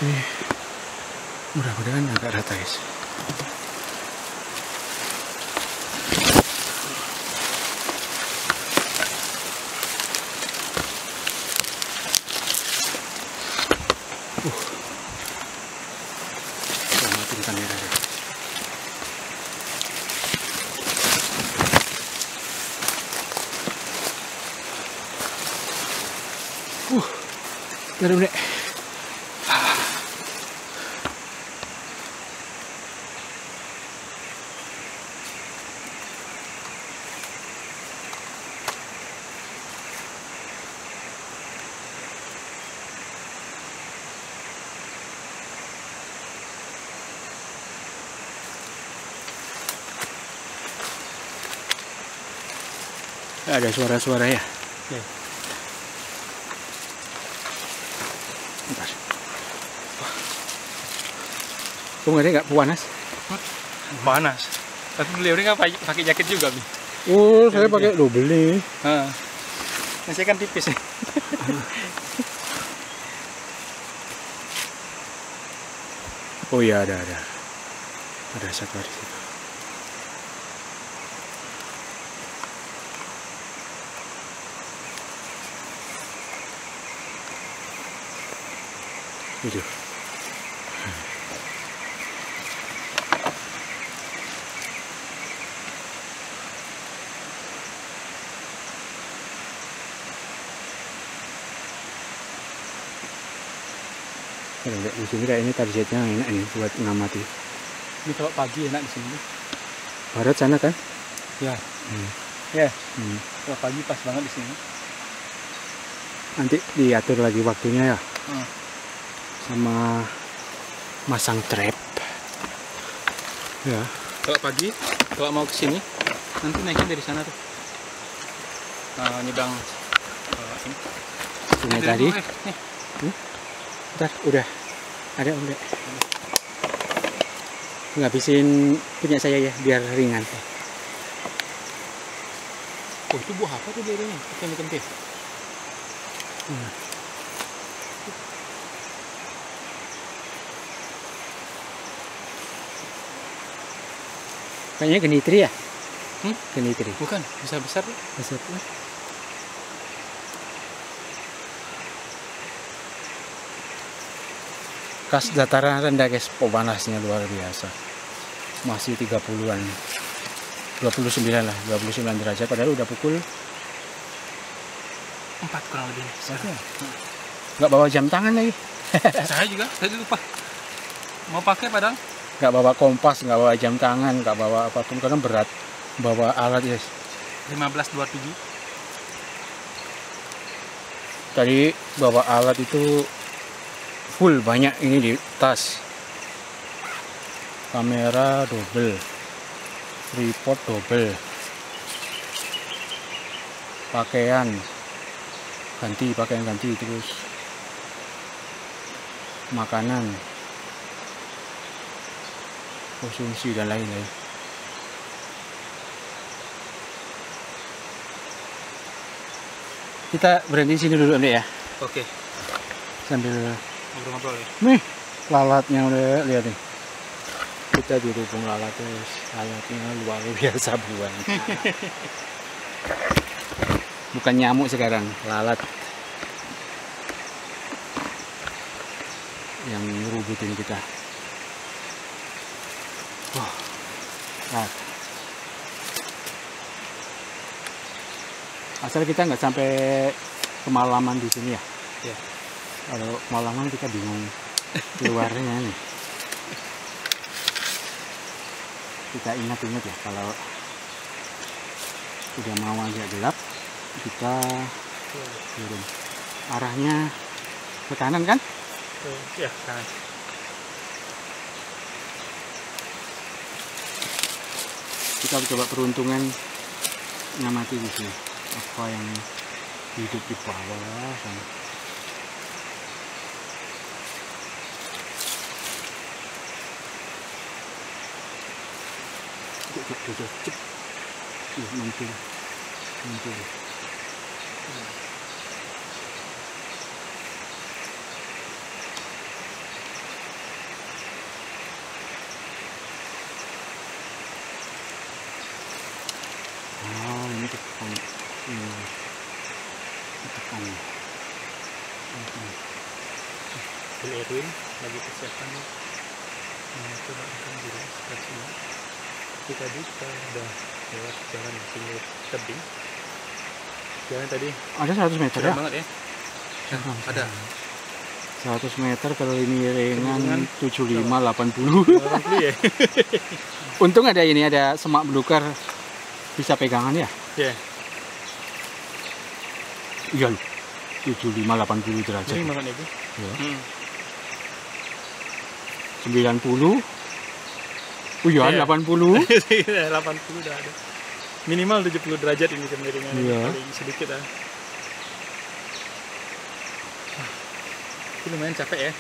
Ini mudah-mudahan agak rata, guys. Matiin kamera deh. Dari udah. Ada suara-suara ya? Ya. Bentar. Kamu nggak panas? Panas. Tapi beliau ini nggak pakai jaket juga, Bi. Oh, saya pakai beli. Saya kan tipis. Oh iya, ada satu di situ. Itu. Kalau lihat di sini kayaknya targetnya enak nih buat ngamati. Ini kalau pagi enak di sini. Barat sana kan? Ya. Ya. Kalau pagi pas banget di sini. Nanti diatur lagi waktunya ya. Sama masang trap. Ya. Kalau pagi, kalau mau ke sini, nanti naiknya dari sana tuh. Nyedang ini. Ini tadi. Bentar, udah. Ada udah. Ngabisin punya saya ya, biar ringan. Oh, itu buah apa tuh birunya? Kentih. Kayaknya genitri ya? Geni-geni. Bukan, besar-besar. Besar. Kas dataran rendah guys, panasnya luar biasa. Masih 30-an. 29 lah, 29 derajat padahal udah pukul 4 kurang lebih. Nggak bawa jam tangan lagi. Saya juga, tadi lupa. Mau pakai padahal. Nggak bawa kompas, nggak bawa jam tangan, nggak bawa apapun karena berat. Bawa alat guys. 15.27. Tadi bawa alat itu full, banyak ini di tas. Kamera double, tripod double, pakaian ganti terus makanan, konsumsi dan lain-lain. Kita berhenti sini dulu nih ya, Oke, sambil ngobrol-ngobrol ya. nih lalatnya udah lihat nih. Kita dirubung lalat terus, lalatnya luar biasa buang. Bukan nyamuk sekarang, lalat yang ngerubutin kita. Wah, nah. Asal kita nggak sampai kemalaman di sini ya. Ya. Kalau kemalaman kita bingung keluarnya nih. Kita ingat-ingat ya, kalau udah mau agak gelap kita turun. Arahnya ke kanan kan? Ya, kanan. Kita coba peruntungan ngamati di sini apa yang hidup di bawah sana. Cep. Muncul. Oh, ini tekan. Tekan. Erwin lagi persiapan coba akan diri sini. Tapi tadi kita udah lewat jalan pinggir tebing. Jalan tadi Ada 100 meter ya? banget ya. Ada 100 meter kalau ini ringan 75 80. 80 ya. Untung ada ini, ada semak belukar bisa pegangan ya. Ya. Iya loh. 75 80 derajat. Sering banget itu. Ya. 90. Oh iya, Iya. 80. 80 udah ada. Minimal 70 derajat ini kemiringan. Iya. Paling sedikit lah. Itu lumayan capek ya.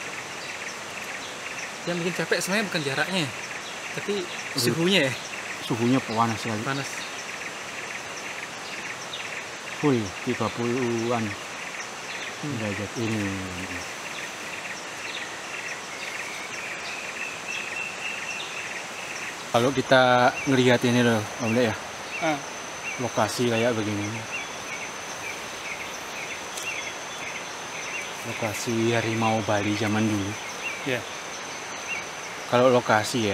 Yang bikin capek sebenarnya bukan jaraknya, tapi suhunya ya. Suhunya panas sekali. Panas. Full 30-an derajat ini. Kalau kita ngelihat ini loh, Om Dek ya, lokasi kayak begini. Lokasi harimau Bali zaman dulu. Ya. Kalau lokasi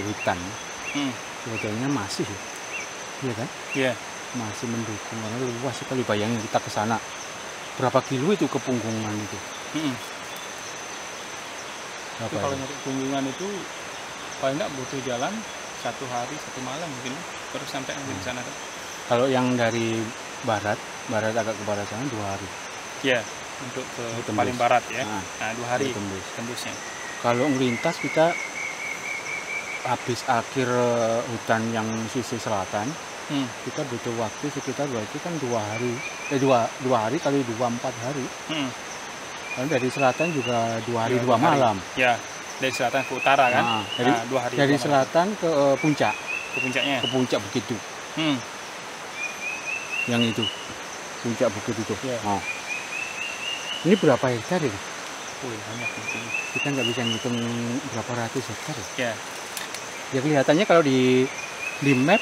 hutan, sebetulnya masih, iya kan? Iya. Masih mendukung karena luas sekali. Bayangin kita ke sana, berapa kilo itu ke Punggungan itu? Tapi kalau nyari kunjungan itu paling nggak butuh jalan 1 hari 1 malam mungkin baru sampai di sana kan. Kalau yang dari barat agak ke barat sana 2 hari. Iya, untuk ke Tembus. paling barat ya. Nah, Nah, 2 hari tembus. tembusnya. Kalau ngelintas kita habis akhir hutan yang sisi selatan, kita butuh waktu sekitar berarti kan 2 hari. 2 hari kali 2 4 hari. Lalu dari selatan juga 2 hari 2 malam. Ya, dari selatan ke utara kan. Nah, dari 2 hari. dari 2 malam. selatan ke puncak, Ke puncaknya. ke puncak bukit itu. Yang itu. Puncak bukit itu. Iya. Oh. Ini berapa hektar ini? Banyak mungkin. Kita nggak bisa ngitung berapa ratus hektar ya. Ya. Ya kelihatannya kalau di di map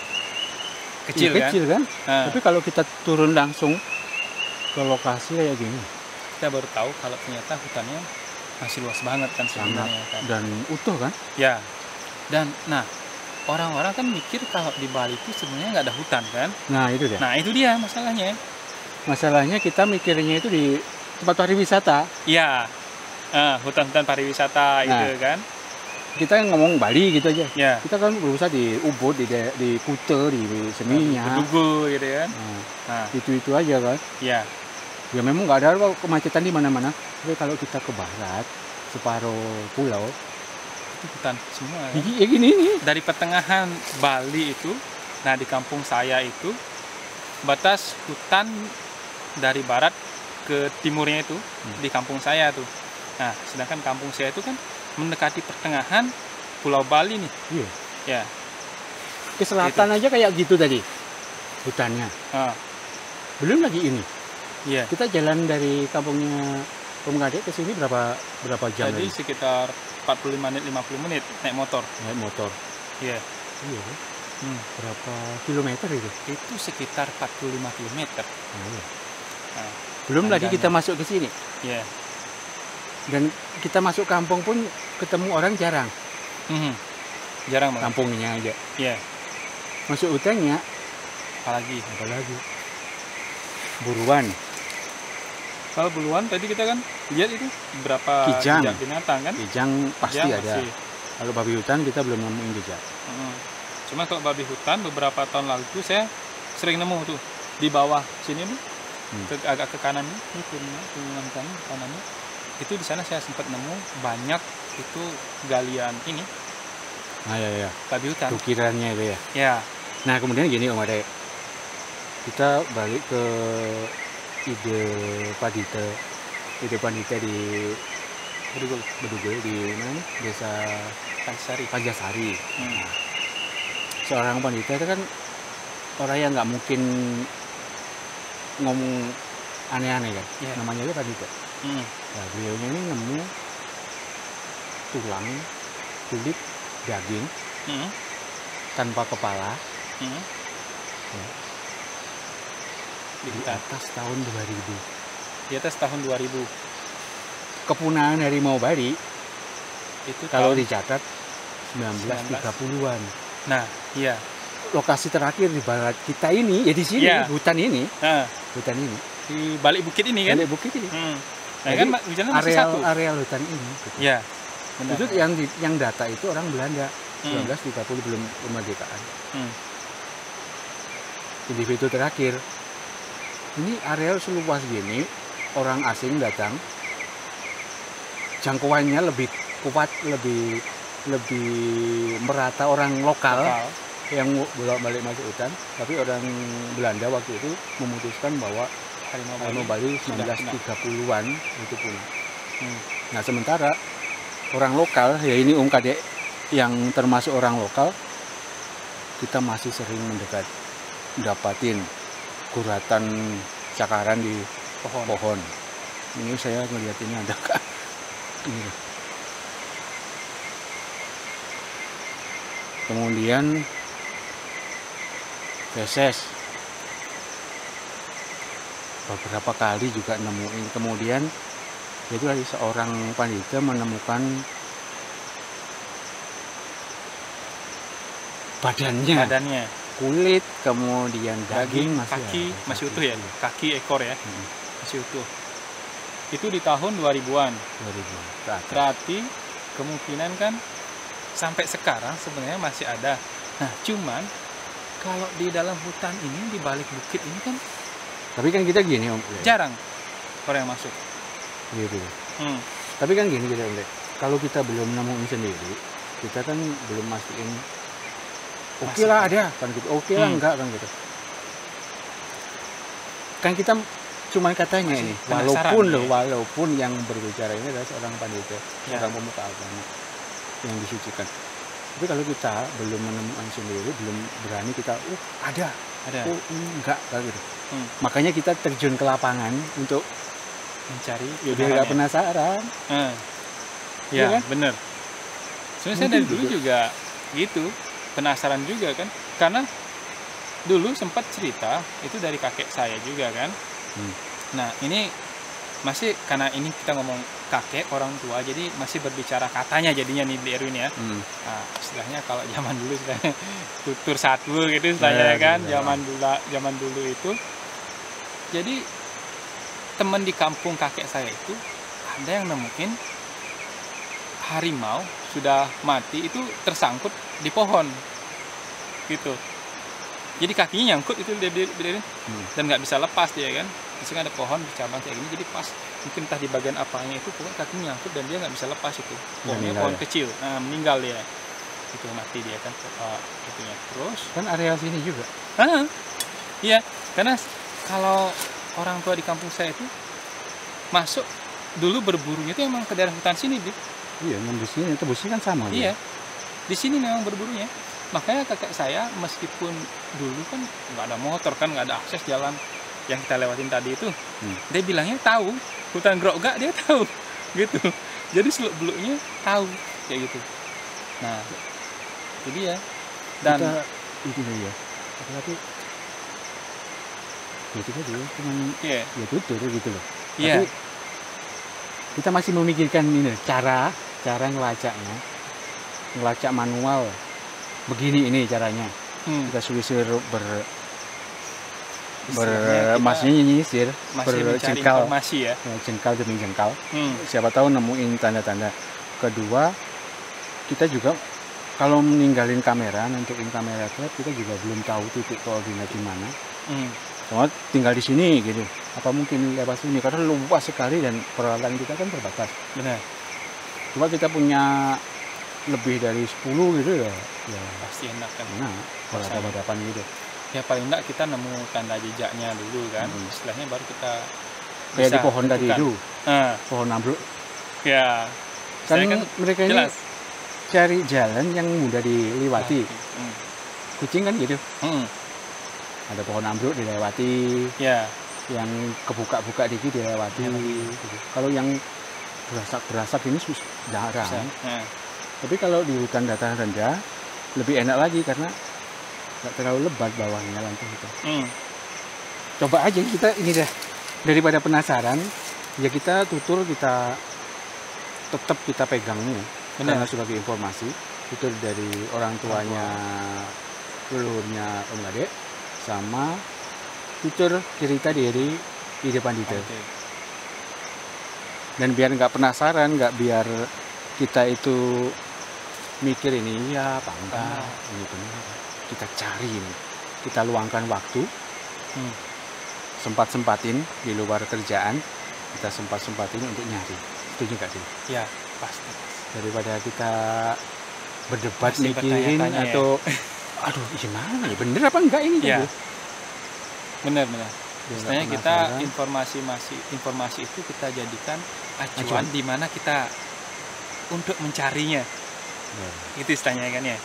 Kecil ya, kan? kecil kan. Nah, Tapi kalau kita turun langsung ke lokasi kayak gini, kita baru tahu kalau ternyata hutannya masih luas banget kan sangat sebenarnya kan. dan utuh kan. Ya. Dan nah, orang-orang kan mikir kalau di Bali itu sebenarnya nggak ada hutan kan. Nah itu dia. Nah, itu dia masalahnya. Masalahnya kita mikirnya itu di tempat pariwisata. Iya. Hutan-hutan pariwisata Nah. itu kan. Kita ngomong Bali gitu aja. Ya. Kita kan berusaha di Ubud, di Kuta, di Seminyak. Bedugu gitu kan. Nah, Nah, itu aja kan. ya. Ya memang nggak ada kemacetan di mana-mana. Tapi kalau kita ke barat, separuh pulau, Itu hutan semua. Kan? ya gini nih. Dari pertengahan Bali itu, nah di kampung saya itu batas hutan dari barat ke timurnya itu di kampung saya tuh. Nah, sedangkan kampung saya itu kan mendekati pertengahan Pulau Bali nih. Iya. Ya. Ke selatan aja kayak gitu tadi hutannya. Ah, Belum lagi ini. iya. Kita jalan dari kampungnya Om Gadek ke sini berapa jam Jadi lagi? sekitar 45 menit 50 menit naik motor. Naik motor. Iya. Iya kan? Hmm. Berapa kilometer itu? Itu sekitar 45 km. Nah, iya. Nah, Belum lagi panjangnya. kita masuk ke sini. Iya. Dan kita masuk kampung pun ketemu orang jarang. Mhm. Jarang banget. Kampungnya aja. Iya. Masuk hutannya Apalagi apalagi buruan. kalau buluan tadi kita kan lihat itu berapa Kijang. jejak binatang kan? Kijang pasti Kijang ada. masih. Kalau babi hutan kita belum nemuin jejak. Cuma kalau babi hutan beberapa tahun lalu tuh saya sering nemu tuh di bawah sini nih, agak ke kanan nih, ini turunan kanannya. Itu di sana saya sempat nemu banyak itu galian ini Nah ya, babi hutan. ukirannya itu ya. Ya, Nah kemudian gini Om Ade, kita balik ke ide Padita di Bedugul di mana? Desa Pansari. Panjasari. Nah, seorang pandita itu kan orang yang nggak mungkin ngomong aneh-aneh kan. Iya. Namanya aja pandita. Nah, beliaunya ini nemu tulang, kulit, daging tanpa kepala Di di hutan. atas tahun 2000. Di atas tahun 2000 Kepunahan harimau Bali itu kalau tahun- dicatat 1930-an. Nah, iya. Lokasi terakhir di barat kita ini ya di sini, Iya. hutan ini, Nah, hutan ini, di balik bukit ini kan? balik bukit ini. Nah, Jadi, kan hujannya masih satu. areal hutan ini. Gitu. Ya. Benar. Itu yang data itu orang Belanda 1930 belum kemerdekaan. Individu terakhir. Ini areal seluas gini, orang asing datang, jangkauannya lebih kuat, lebih merata orang lokal Lokal. yang bolak-balik masuk hutan. Tapi orang Belanda waktu itu memutuskan bahwa harimau Bali sudah 1930-an itu punah. Hmm. Nah sementara orang lokal, ya ini Om Kadek yang termasuk orang lokal, kita masih sering dapatin guratan cakaran di pohon. Ini saya melihat ini ada ini. Kemudian feses beberapa kali juga nemuin. Kemudian itu lagi seorang pandita menemukan badannya, kulit, kemudian daging masih kaki ada. masih utuh ya, Iya. kaki ekor ya, Hmm, masih utuh. Itu di tahun 2000-an. 2000 ke atas. Berarti kemungkinan kan sampai sekarang sebenarnya masih ada. Nah, cuman kalau di dalam hutan ini, di balik bukit ini kan Tapi kan kita gini Om. jarang orang yang masuk. Gitu. Hmm. Tapi kan gini kita Om. Kalau kita belum nemuin sendiri, kita kan belum mastiin. Oke Masih lah ada kan gitu. Oke lah Hmm. enggak kan gitu. Kan kita cuman katanya Masih ini, penasaran, walaupun yang berbicara ini adalah seorang pandita, Ya. seorang pemuka agama yang disucikan. Tapi kalau kita belum menemukan sendiri, belum berani kita, ada, Ada enggak kan gitu. Makanya Makanya kita terjun ke lapangan untuk mencari ya biar nggak penasaran. Ya, Iya kan? bener. Sebenarnya saya Mungkin dari dulu juga gitu, penasaran juga kan. Karena dulu sempat cerita itu dari kakek saya juga kan. Nah ini masih, karena ini kita ngomong kakek, orang tua, jadi masih berbicara katanya jadinya nih Bli Erwin ya. Nah, istilahnya kalau zaman dulu istilahnya tutur satwa gitu istilahnya kan, zaman dulu itu. Jadi teman di kampung kakek saya itu ada yang nemuin harimau sudah mati itu tersangkut di pohon gitu. Jadi kakinya nyangkut itu dia dan nggak bisa lepas dia kan. Di sini ada pohon bercabang kayak gini, jadi pas mungkin entah di bagian apanya itu pokoknya kakinya nyangkut dan dia nggak bisa lepas itu. Pohonnya pohon kecil, meninggal dia. Itu mati dia kan, itunya. Terus Kan area sini juga. Iya, karena kalau orang tua di kampung saya itu masuk dulu berburunya itu emang ke daerah hutan sini, Bli. Iya, nembusnya, tebusnya kan sama. Iya, di sini memang berburunya. Makanya kakek saya meskipun dulu kan nggak ada motor kan, nggak ada akses jalan yang kita lewatin tadi itu, dia bilangnya tahu hutan Grogak, dia tahu gitu. Jadi seluk beluknya tahu kayak gitu. Nah, itu dia. Dan itu ya. Apalagi itu tadi cuman ya tutur gitu loh. Iya. Tapi kita masih memikirkan ini cara ngelacak manual. Begini ini caranya. Kita sulisir masih nyisir, berjengkal informasi ya. Jengkal demi jengkal. Siapa tahu nemuin tanda-tanda. Kedua, kita juga kalau meninggalin kamera, nentuin kamera trap, kita juga belum tahu titik koordinat di mana. Cuma tinggal di sini gitu. Apa mungkin lewat sini? Karena luas sekali dan peralatan kita kan terbatas. Benar. Coba kita punya lebih dari 10 gitu ya pasti enak kan. Nah, berhadapan gitu. Ya paling enggak kita nemu tanda jejaknya dulu kan. Istilahnya baru kita kayak di pohon tadi itu. Pohon ambruk. Ya. Kan mereka ini jelas cari jalan yang mudah dilewati. Kucing kan gitu. Ada pohon ambruk dilewati. Ya. Yang kebuka-buka dikit dilewati. Gitu. Kalau yang berasak ini jarang. Tapi kalau di hutan dataran rendah lebih enak lagi karena nggak terlalu lebat bawahnya langsung itu. Coba aja kita ini dah, daripada penasaran ya kita tutur, kita tetap kita pegangnya karena sebagai informasi. Tutur dari orang tuanya leluhurnya Om Gade sama tutur cerita dari di depan detail. Dan biar nggak penasaran, nggak biar kita itu mikir ini ya apa enggak, ini benar, kita cari ini, kita luangkan waktu, sempat-sempatin di luar kerjaan, kita sempat-sempatin untuk nyari. Setuju nggak sih? Ya pasti. Daripada kita berdebat mikirin atau aduh gimana ya, bener apa enggak ini ya. Gitu. Bener. Sebenarnya kita informasi itu kita jadikan acuan di mana kita untuk mencarinya. Itu istilahnya kan ya.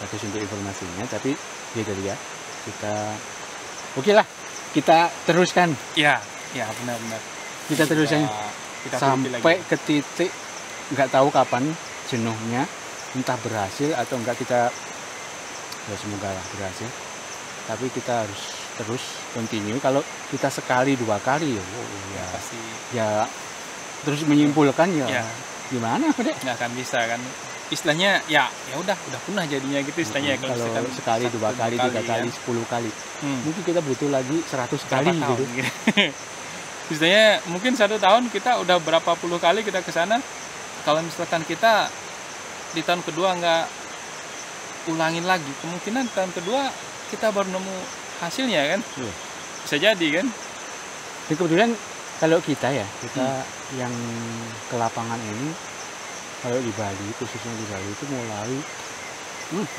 Bagus untuk informasinya, tapi ya dari ya kita oke lah, kita teruskan. Ya benar. Kita teruskan sampai ke titik nggak tahu kapan jenuhnya, entah berhasil atau enggak, kita ya semoga lah berhasil. Tapi kita harus terus continue. Kalau kita sekali 2 kali ya pasti ya terus menyimpulkan ya gimana Dek? Nggak akan bisa kan. Istilahnya ya udah punah jadinya gitu istilahnya. Kalau sekali 2 kali 3 kali 10 kali mungkin kita butuh lagi 100 kali gitu. Istilahnya mungkin 1 tahun kita udah berapa puluh kali kita ke sana. Kalau misalkan kita di tahun kedua nggak ulangin lagi, kemungkinan tahun kedua kita baru nemu hasilnya kan. Bisa jadi kan. Dan kebetulan kalau kita yang ke lapangan ini, kalau di Bali, khususnya di Bali itu mulai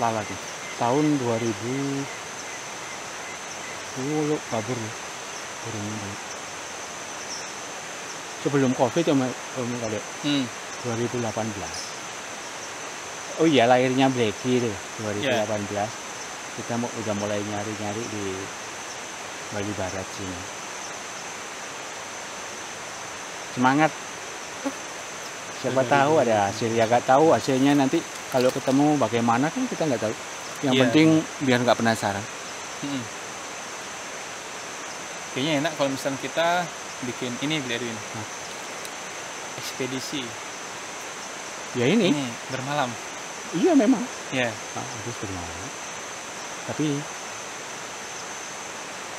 lala nih, tahun 2000 kabur sebelum COVID kalau 2018. Oh iya, lahirnya Blacky tuh 2018. Kita udah mulai nyari-nyari di Bali Barat sini. Semangat. Siapa tahu ada hasil, ya nggak tahu hasilnya nanti kalau ketemu bagaimana kan kita nggak tahu. Yang Iya. penting biar nggak penasaran. Mm-mm. Kayaknya enak kalau misalnya kita bikin ini, Beli Edwin. Ekspedisi. Ya ini, Ini bermalam. iya memang. Ya. Harus bermalam. Tapi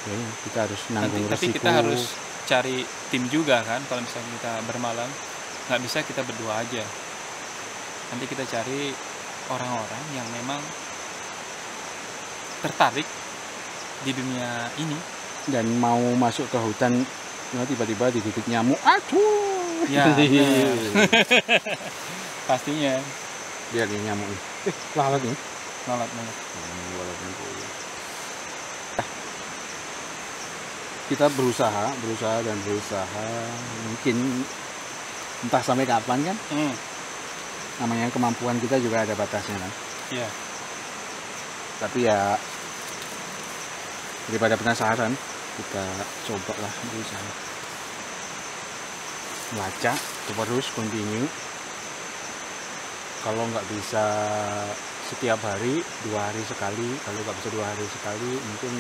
ya ini, kita harus nanggung Tapi resiko. kita harus cari tim juga kan kalau misalnya kita bermalam. Nggak bisa kita berdua aja. Nanti kita cari orang-orang yang memang tertarik di dunia ini. Dan mau masuk ke hutan, tiba-tiba digigit nyamuk. Aduh. Ya, benar. Pastinya. Biar ini nyamuk nih. Lalat nih. Lalat. Kita berusaha mungkin entah sampai kapan kan, namanya kemampuan kita juga ada batasnya kan. Iya. Tapi ya daripada penasaran, kita cobalah berusaha melacak terus continue. Kalau nggak bisa setiap hari, 2 hari sekali. Kalau nggak bisa 2 hari sekali, mungkin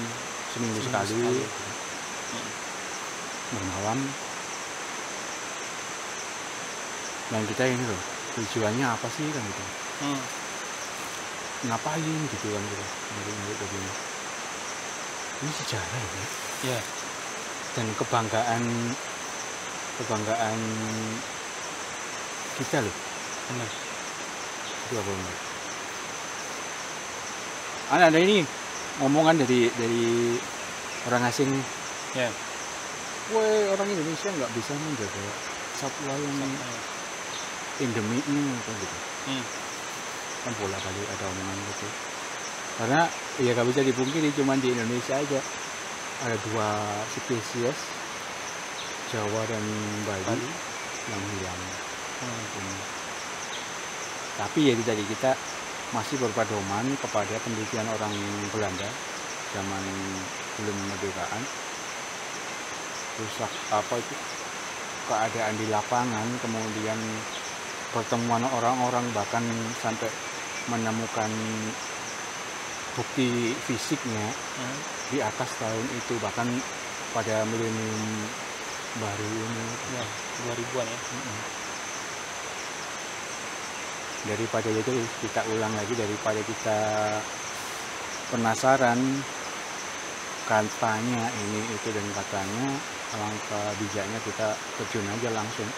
seminggu sekali. Bermalam. Dan kita ini loh, tujuannya apa sih kan gitu. Ngapain gitu kan gitu. Nyari begini. Ini sejarah ya. Iya. Dan kebanggaan kita loh. Benar. Itu apa benar? Ada ini omongan dari orang asing. Ya. Woi, orang Indonesia nggak bisa menjaga satwa yang endemiknya apa gitu. Kan bolak-balik ada omongan gitu. Karena ya nggak bisa dipungkiri, cuma di Indonesia aja ada 2 spesies, Jawa dan Bali yang hilang. Tapi ya itu tadi, kita masih berpedoman kepada penelitian orang Belanda zaman belum kemerdekaan. Rusak apa itu, keadaan di lapangan, kemudian pertemuan orang-orang, bahkan sampai menemukan bukti fisiknya di atas tahun itu, bahkan pada milenium baru ini Ya, 2000-an ya. Daripada itu kita ulang lagi, daripada kita penasaran katanya ini itu dan katanya, alangkah bijaknya kita terjun aja langsung.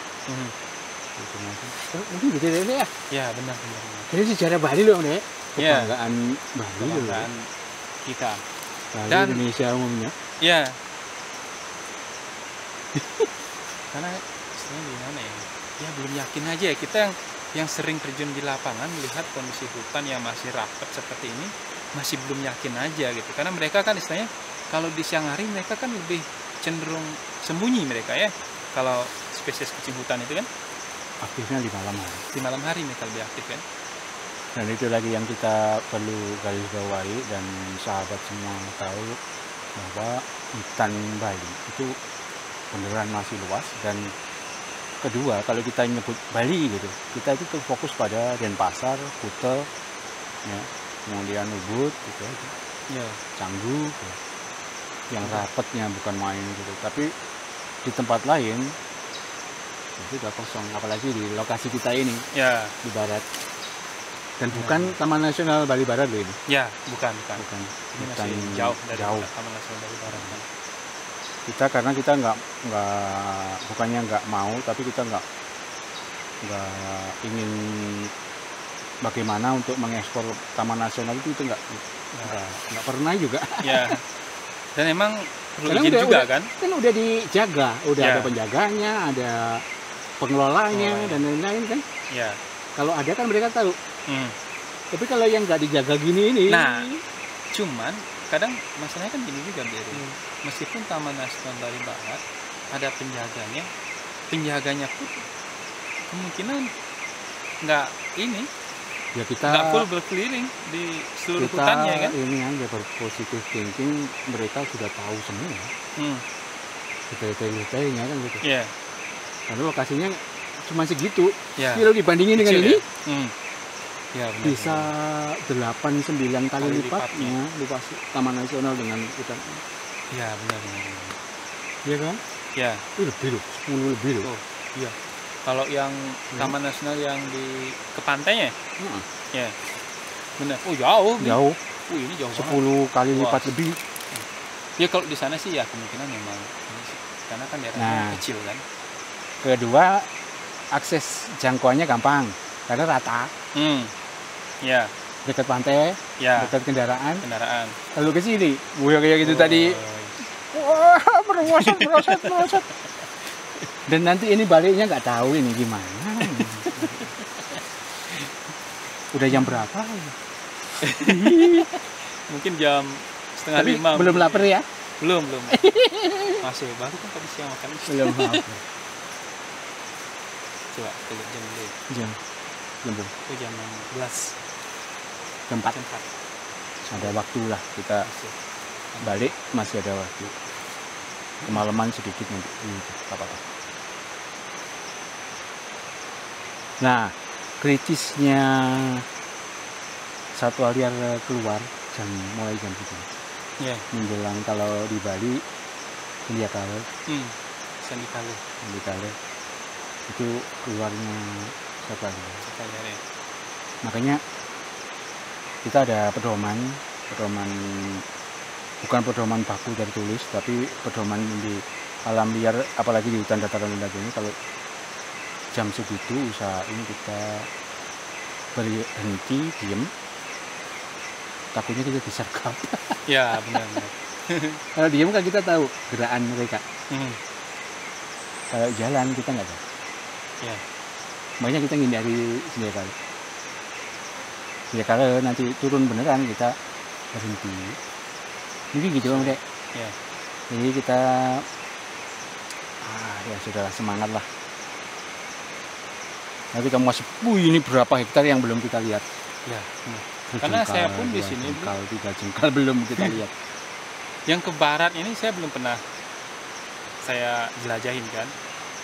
Mungkin gitu deh ya. Ya, benar. Jadi sejarah Bali loh nek, Ya. kebanggaan Bali loh, Kebanggaan kita. Bali Dan- Indonesia umumnya. Ya. Karena istilahnya gimana ya? Ya belum yakin aja ya, kita yang sering terjun di lapangan melihat kondisi hutan yang masih rapat seperti ini, masih belum yakin aja gitu. Karena mereka kan istilahnya kalau di siang hari mereka kan lebih cenderung sembunyi mereka ya. Kalau spesies kucing hutan itu kan Aktifnya di malam hari. di malam hari mereka lebih aktif kan. Dan itu lagi yang kita perlu garis bawahi, dan sahabat semua tahu bahwa hutan Bali itu beneran masih luas. Dan kedua, kalau kita nyebut Bali gitu, kita itu fokus pada Denpasar, Kuta, ya, kemudian Ubud gitu aja. Ya. Canggu gitu. Yang rapatnya bukan main gitu. Tapi di tempat lain itu udah kosong, apalagi di lokasi kita ini Ya. di barat. Dan bukan Taman Nasional Bali Barat loh ini. Ya, bukan. Bukan. Ini Hutan masih jauh dari jauh. Taman Nasional Bali Barat kan. Karena kita nggak bukannya nggak mau, tapi kita nggak ingin bagaimana untuk mengekspor Taman Nasional itu nggak pernah juga. Ya. Dan emang perlu Karena izin juga kan? Kan udah dijaga, udah Ya. ada penjaganya, ada pengelolanya dan lain-lain kan. Ya. Kalau ada kan mereka tahu. Tapi kalau yang nggak dijaga gini ini, Nah, cuman kadang masalahnya kan gini juga, Beri. Meskipun Taman Nasional Bali Barat ada penjaganya pun kemungkinan nggak ya kita nggak full berkeliling di seluruh hutannya kan. ini yang berpositif thinking, mereka sudah tahu semua detail-detailnya kan gitu. Iya. Karena lokasinya cuma segitu. Ya. Kalau dibandingin dengan Kecil ini, ya? Ya, benar, bisa 8-9 kali Kali lipatnya luas Taman Nasional dengan hutan. Ya, benar. Iya kan? Ya. Lebih loh, 10 lebih loh. Oh, iya. Kalau yang Taman Nasional yang ke pantainya, ya, benar. Oh, jauh. Jauh. Ini jauh 10 kali lipat lebih. Ya kalau di sana sih ya kemungkinan memang karena kan daerahnya kecil kan. Kedua, akses jangkauannya gampang karena rata. Ya. Dekat pantai, ya. dekat kendaraan. Kalau ke sini, kayak gitu tadi. Wah, merosot. Dan nanti ini baliknya nggak tahu ini gimana. Udah jam berapa? Mungkin jam 4:30. Belum lapar ya? Belum. Masih baru kan tadi siang makan. Belum lapar. Coba lihat jam dulu. Jam berapa? Oh, jam 11. Jam 4. Ada waktu lah kita balik, masih ada waktu. Kemalaman sedikit nanti. Apa-apa. Nah, kritisnya satwa liar keluar mulai jam 7. Ya. Menjelang kalau di Bali Sandikala. Sandikala. Itu keluarnya satwa liar. Ya. Makanya kita ada pedoman bukan pedoman baku dari tulis, tapi pedoman di alam liar, apalagi di hutan dataran rendah ini, kalau jam segitu usahain kita berhenti, diem, takutnya kita disergap. Ya, benar. Kalau diem kan kita tahu gerakan mereka. Kalau jalan kita nggak tahu. Ya. Makanya kita ngindari Sandikala nanti turun beneran kita berhenti. Mungkin gitu Om Dek. Ya. Jadi kita ya sudahlah, semangat lah. Nanti kamu masih, ini berapa hektar yang belum kita lihat? Ya. Karena saya pun di sini 3 jengkal belum kita lihat. Yang ke barat ini saya belum pernah saya jelajahin kan.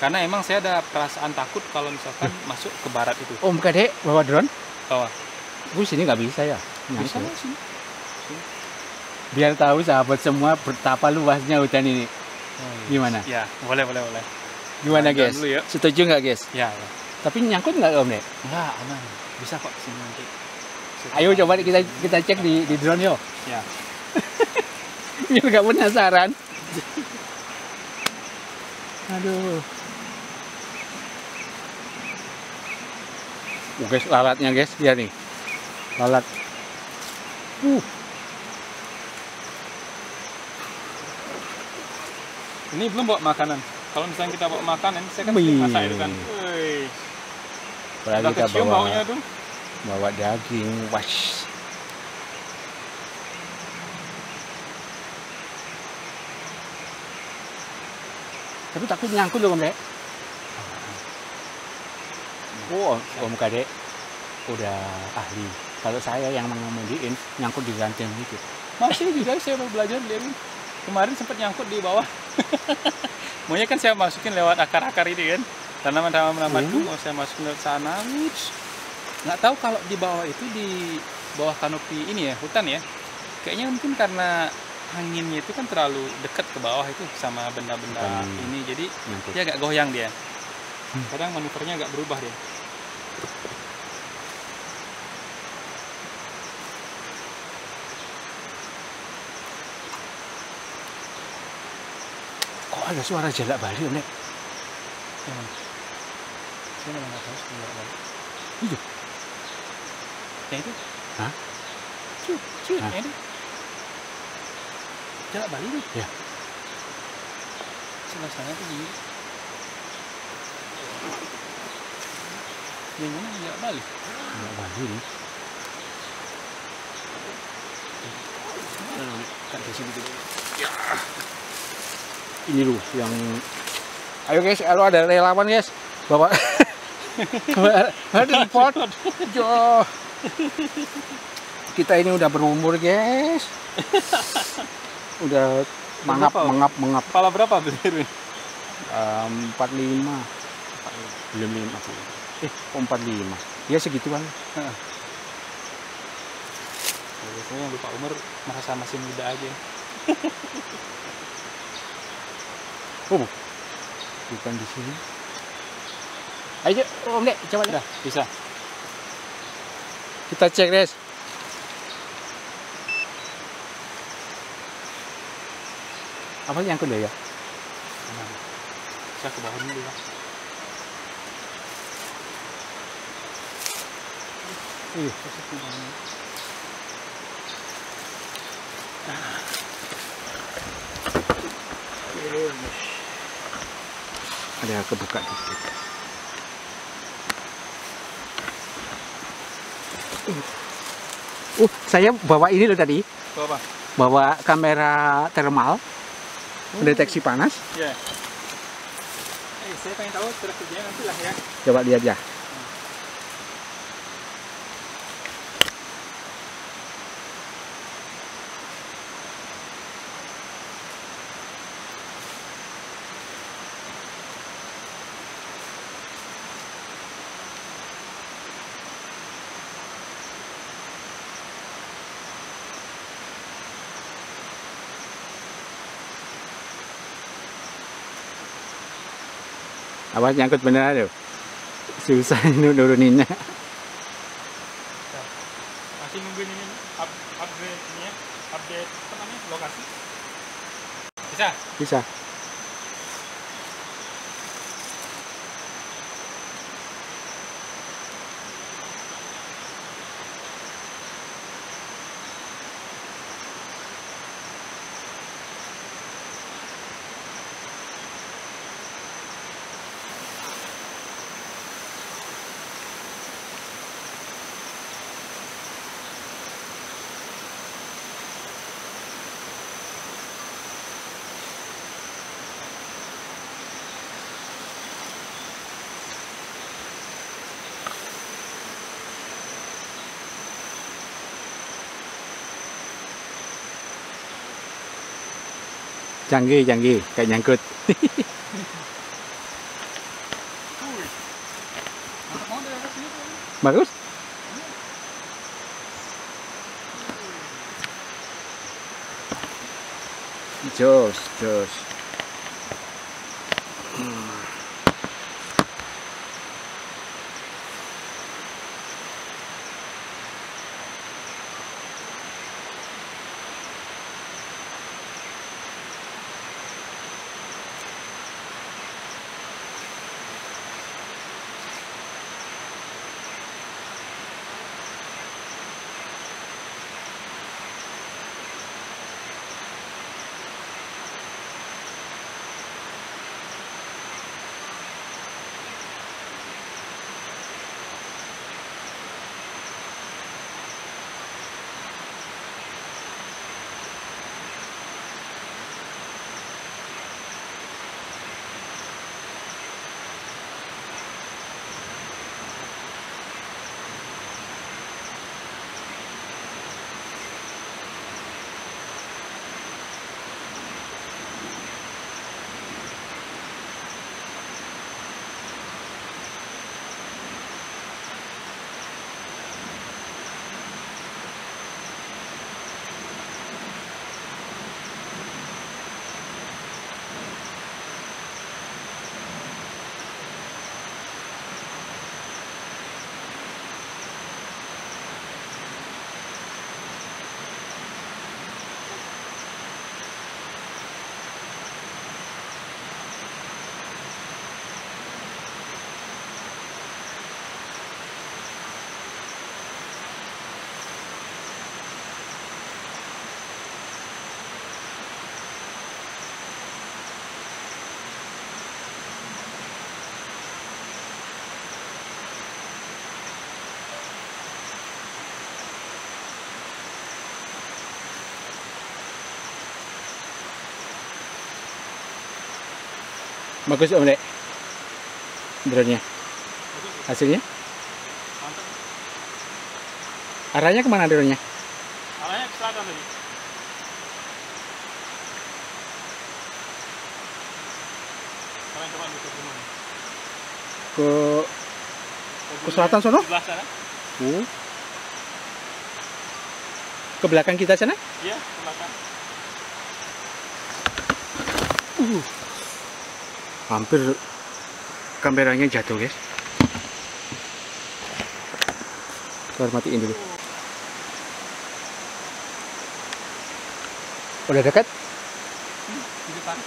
Karena emang saya ada perasaan takut kalau misalkan masuk ke barat itu. Om Kadek bawa drone? Bawa. Sini nggak bisa ya? Bisa sini. Biar tahu sahabat semua betapa luasnya hutan ini. Gimana? Ya, boleh. Gimana guys? Ya. Setuju nggak guys? Ya. Tapi nyangkut nggak Om Dek? Enggak, aman. Bisa kok sini nanti. Ayo coba kita cek di drone yo. Ya. Biar nggak penasaran. Aduh. Guys, lalatnya guys, lihat nih. Lalat. Ini belum bawa makanan. Kalau misalnya kita bawa makanan, saya kan masak itu kan. Apalagi kita kecium baunya tuh. Bawa daging, wash. Tapi takut nyangkut loh Om Dek. Om Kadek udah ahli. Kalau saya yang mengemudiin nyangkut di ranting gitu. Masih juga saya mau belajar lihat. Kemarin sempat nyangkut di bawah. Maunya kan saya masukin lewat akar-akar ini kan. Tanaman-tanaman itu mau saya masukin ke sana. Nggak tahu kalau di bawah itu, di bawah kanopi ini ya, hutan ya. Kayaknya mungkin karena anginnya itu kan terlalu dekat ke bawah itu sama benda-benda ini. Jadi dia agak goyang dia. Kadang manuvernya agak berubah dia. Kok ada suara jalak Bali Om Dek? Saya memang nggak tahu jalak Bali. Itu? Yang itu? Hah? Ciut, yang itu. Jalak Bali itu? Ya. Sebelah sana tuh gini. Yang mana jalak Bali? Jalak Bali nih. Kan di sini dulu. Ya. Ini loh yang, ayo guys, kalau ada relawan guys, bawa ada pot. Kita ini udah berumur guys, udah mengap. Kepala berapa beli? 45. Belum 50. 45. Ya segituan. Biasanya lupa umur merasa masih muda aja. Oh, bukan di sini. Ayo, Om Dek, coba Udah, bisa. kita cek, Res. Apa yang kedua ya? Nah, saya ke bawah dulu ya. Masuk ke bawah. Ada kebuka dikit. Saya bawa ini loh tadi. Tuh apa? Bawa kamera thermal mendeteksi panas. Ya. Saya pengen tahu cara kerjanya nanti lah ya. Coba lihat ya. Apa nyangkut beneran tuh? Susah nuruninnya. Masih nungguin ini upgrade ini ya, update apa namanya lokasi. Bisa? Bisa. Canggih, kayak nyangkut. Bagus. Jos. Bagus Om Dek. Drone-nya. Hasilnya? Mantap. Arahnya kemana drone-nya? Arahnya ke selatan tadi. Kalian coba lihat ke mana? Ke selatan sono? Sebelah sana. ke belakang kita sana. Iya, ke belakang. Hampir kameranya jatuh, guys. Kita matiin dulu. Udah dekat? Di depan.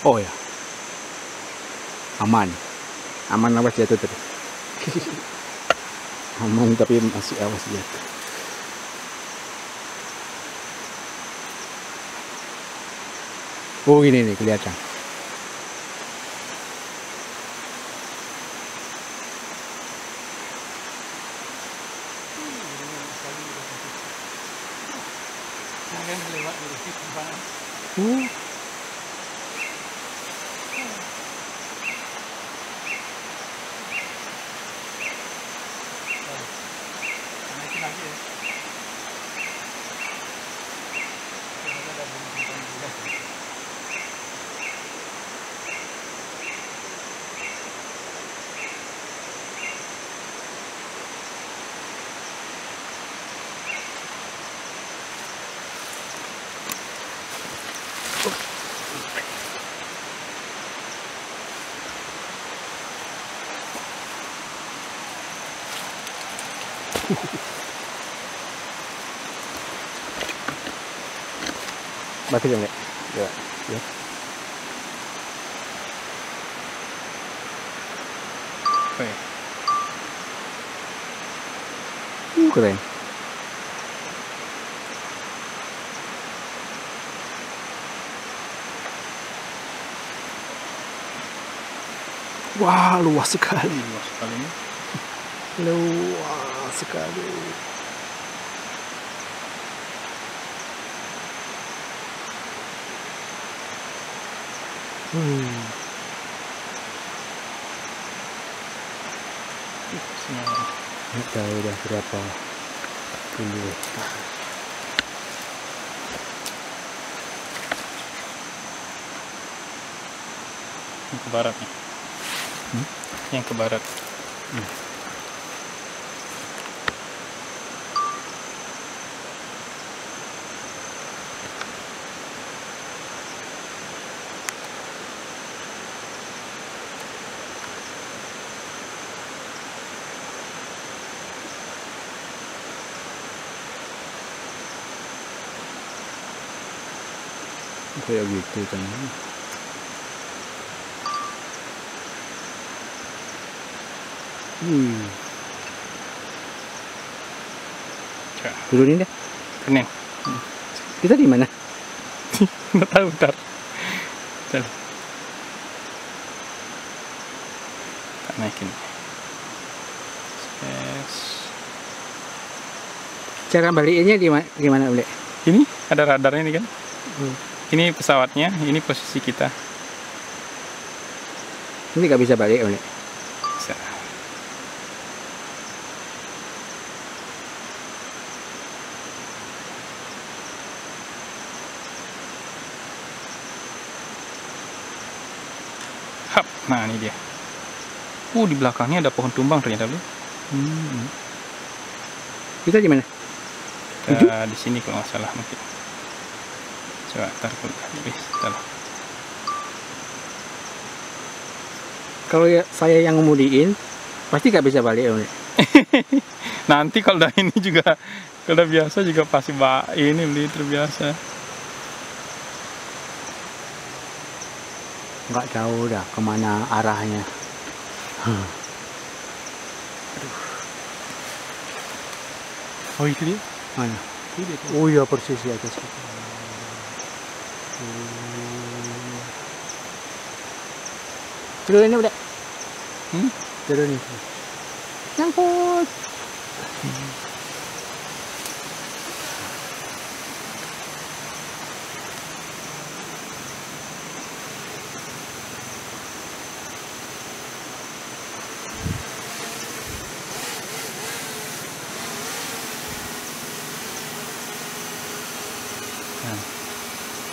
Oh ya, aman, aman, awas jatuh tadi. Aman tapi masih awas jatuh. Oh ini nih kelihatan. Batu ya, Nek? Ya. Ya. Oke. Keren. Wah, luas sekali. Luas sekali ini. Luas sekali. Nggak tahu udah berapa ini. Yang ke barat nih. Yang ke barat. Kayak gitu kan. Turunin deh. Keren. Kita di mana? Nggak tahu, ntar. Tak naikin. Yes. Cara baliknya di mana, Ule? Ini ada radarnya nih kan. Ini pesawatnya, ini posisi kita. Ini nggak bisa balik, Ule. Bisa. Hap, nah ini dia. Di belakangnya ada pohon tumbang ternyata, Bro. Kita di mana? Di sini kalau nggak salah mungkin. Coba ntar Kalau ya, saya yang ngemudiin pasti nggak bisa balik, Ule. Nanti kalau udah ini juga, kalau udah biasa juga pasti ini beli terbiasa. Nggak tahu dah kemana arahnya. Oh itu dia? Mana? Itu dia. Oh iya, persis di atas. Turunin udah. Turunin. Nyangkut.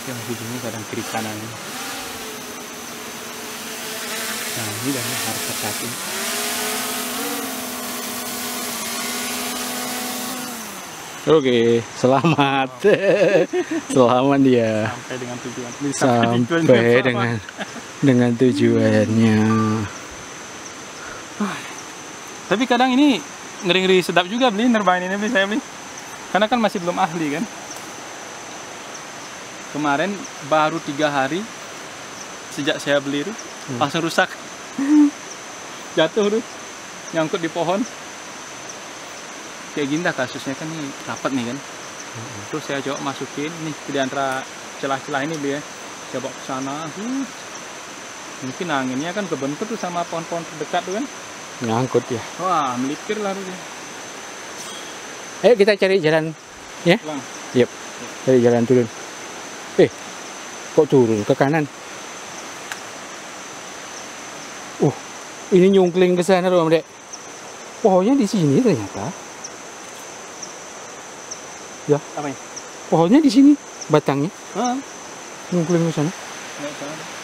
yang hidungnya kadang kiri kanan. Nah ini dan harus hati-hati. Oke, selamat. Selamat dia. Sampai dengan tujuan. Sampai dengan tujuannya. Tapi kadang ini ngeri-ngeri sedap juga beli nerbangin ini beli saya beli. Karena kan masih belum ahli kan. Kemarin baru 3 hari sejak saya beli itu langsung rusak. Jatuh tuh. Nyangkut di pohon. Kayak gini dah kasusnya kan nih rapat nih kan. Terus saya coba masukin nih di antara celah-celah ini dia. Saya bawa ke sana. Mungkin anginnya kan kebentur tuh sama pohon-pohon terdekat tuh kan. Nyangkut ya. Wah, melipir lah dia. Ayo kita cari jalan ya. Bang. Yep. Cari jalan turun. Kok turun ke kanan? Ini nyungkling ke sana loh, Dek. Pohonnya di sini ternyata. Ya, Apa ya? pohonnya di sini, batangnya. Heeh. Nyungkling ke sana. Nggak salah.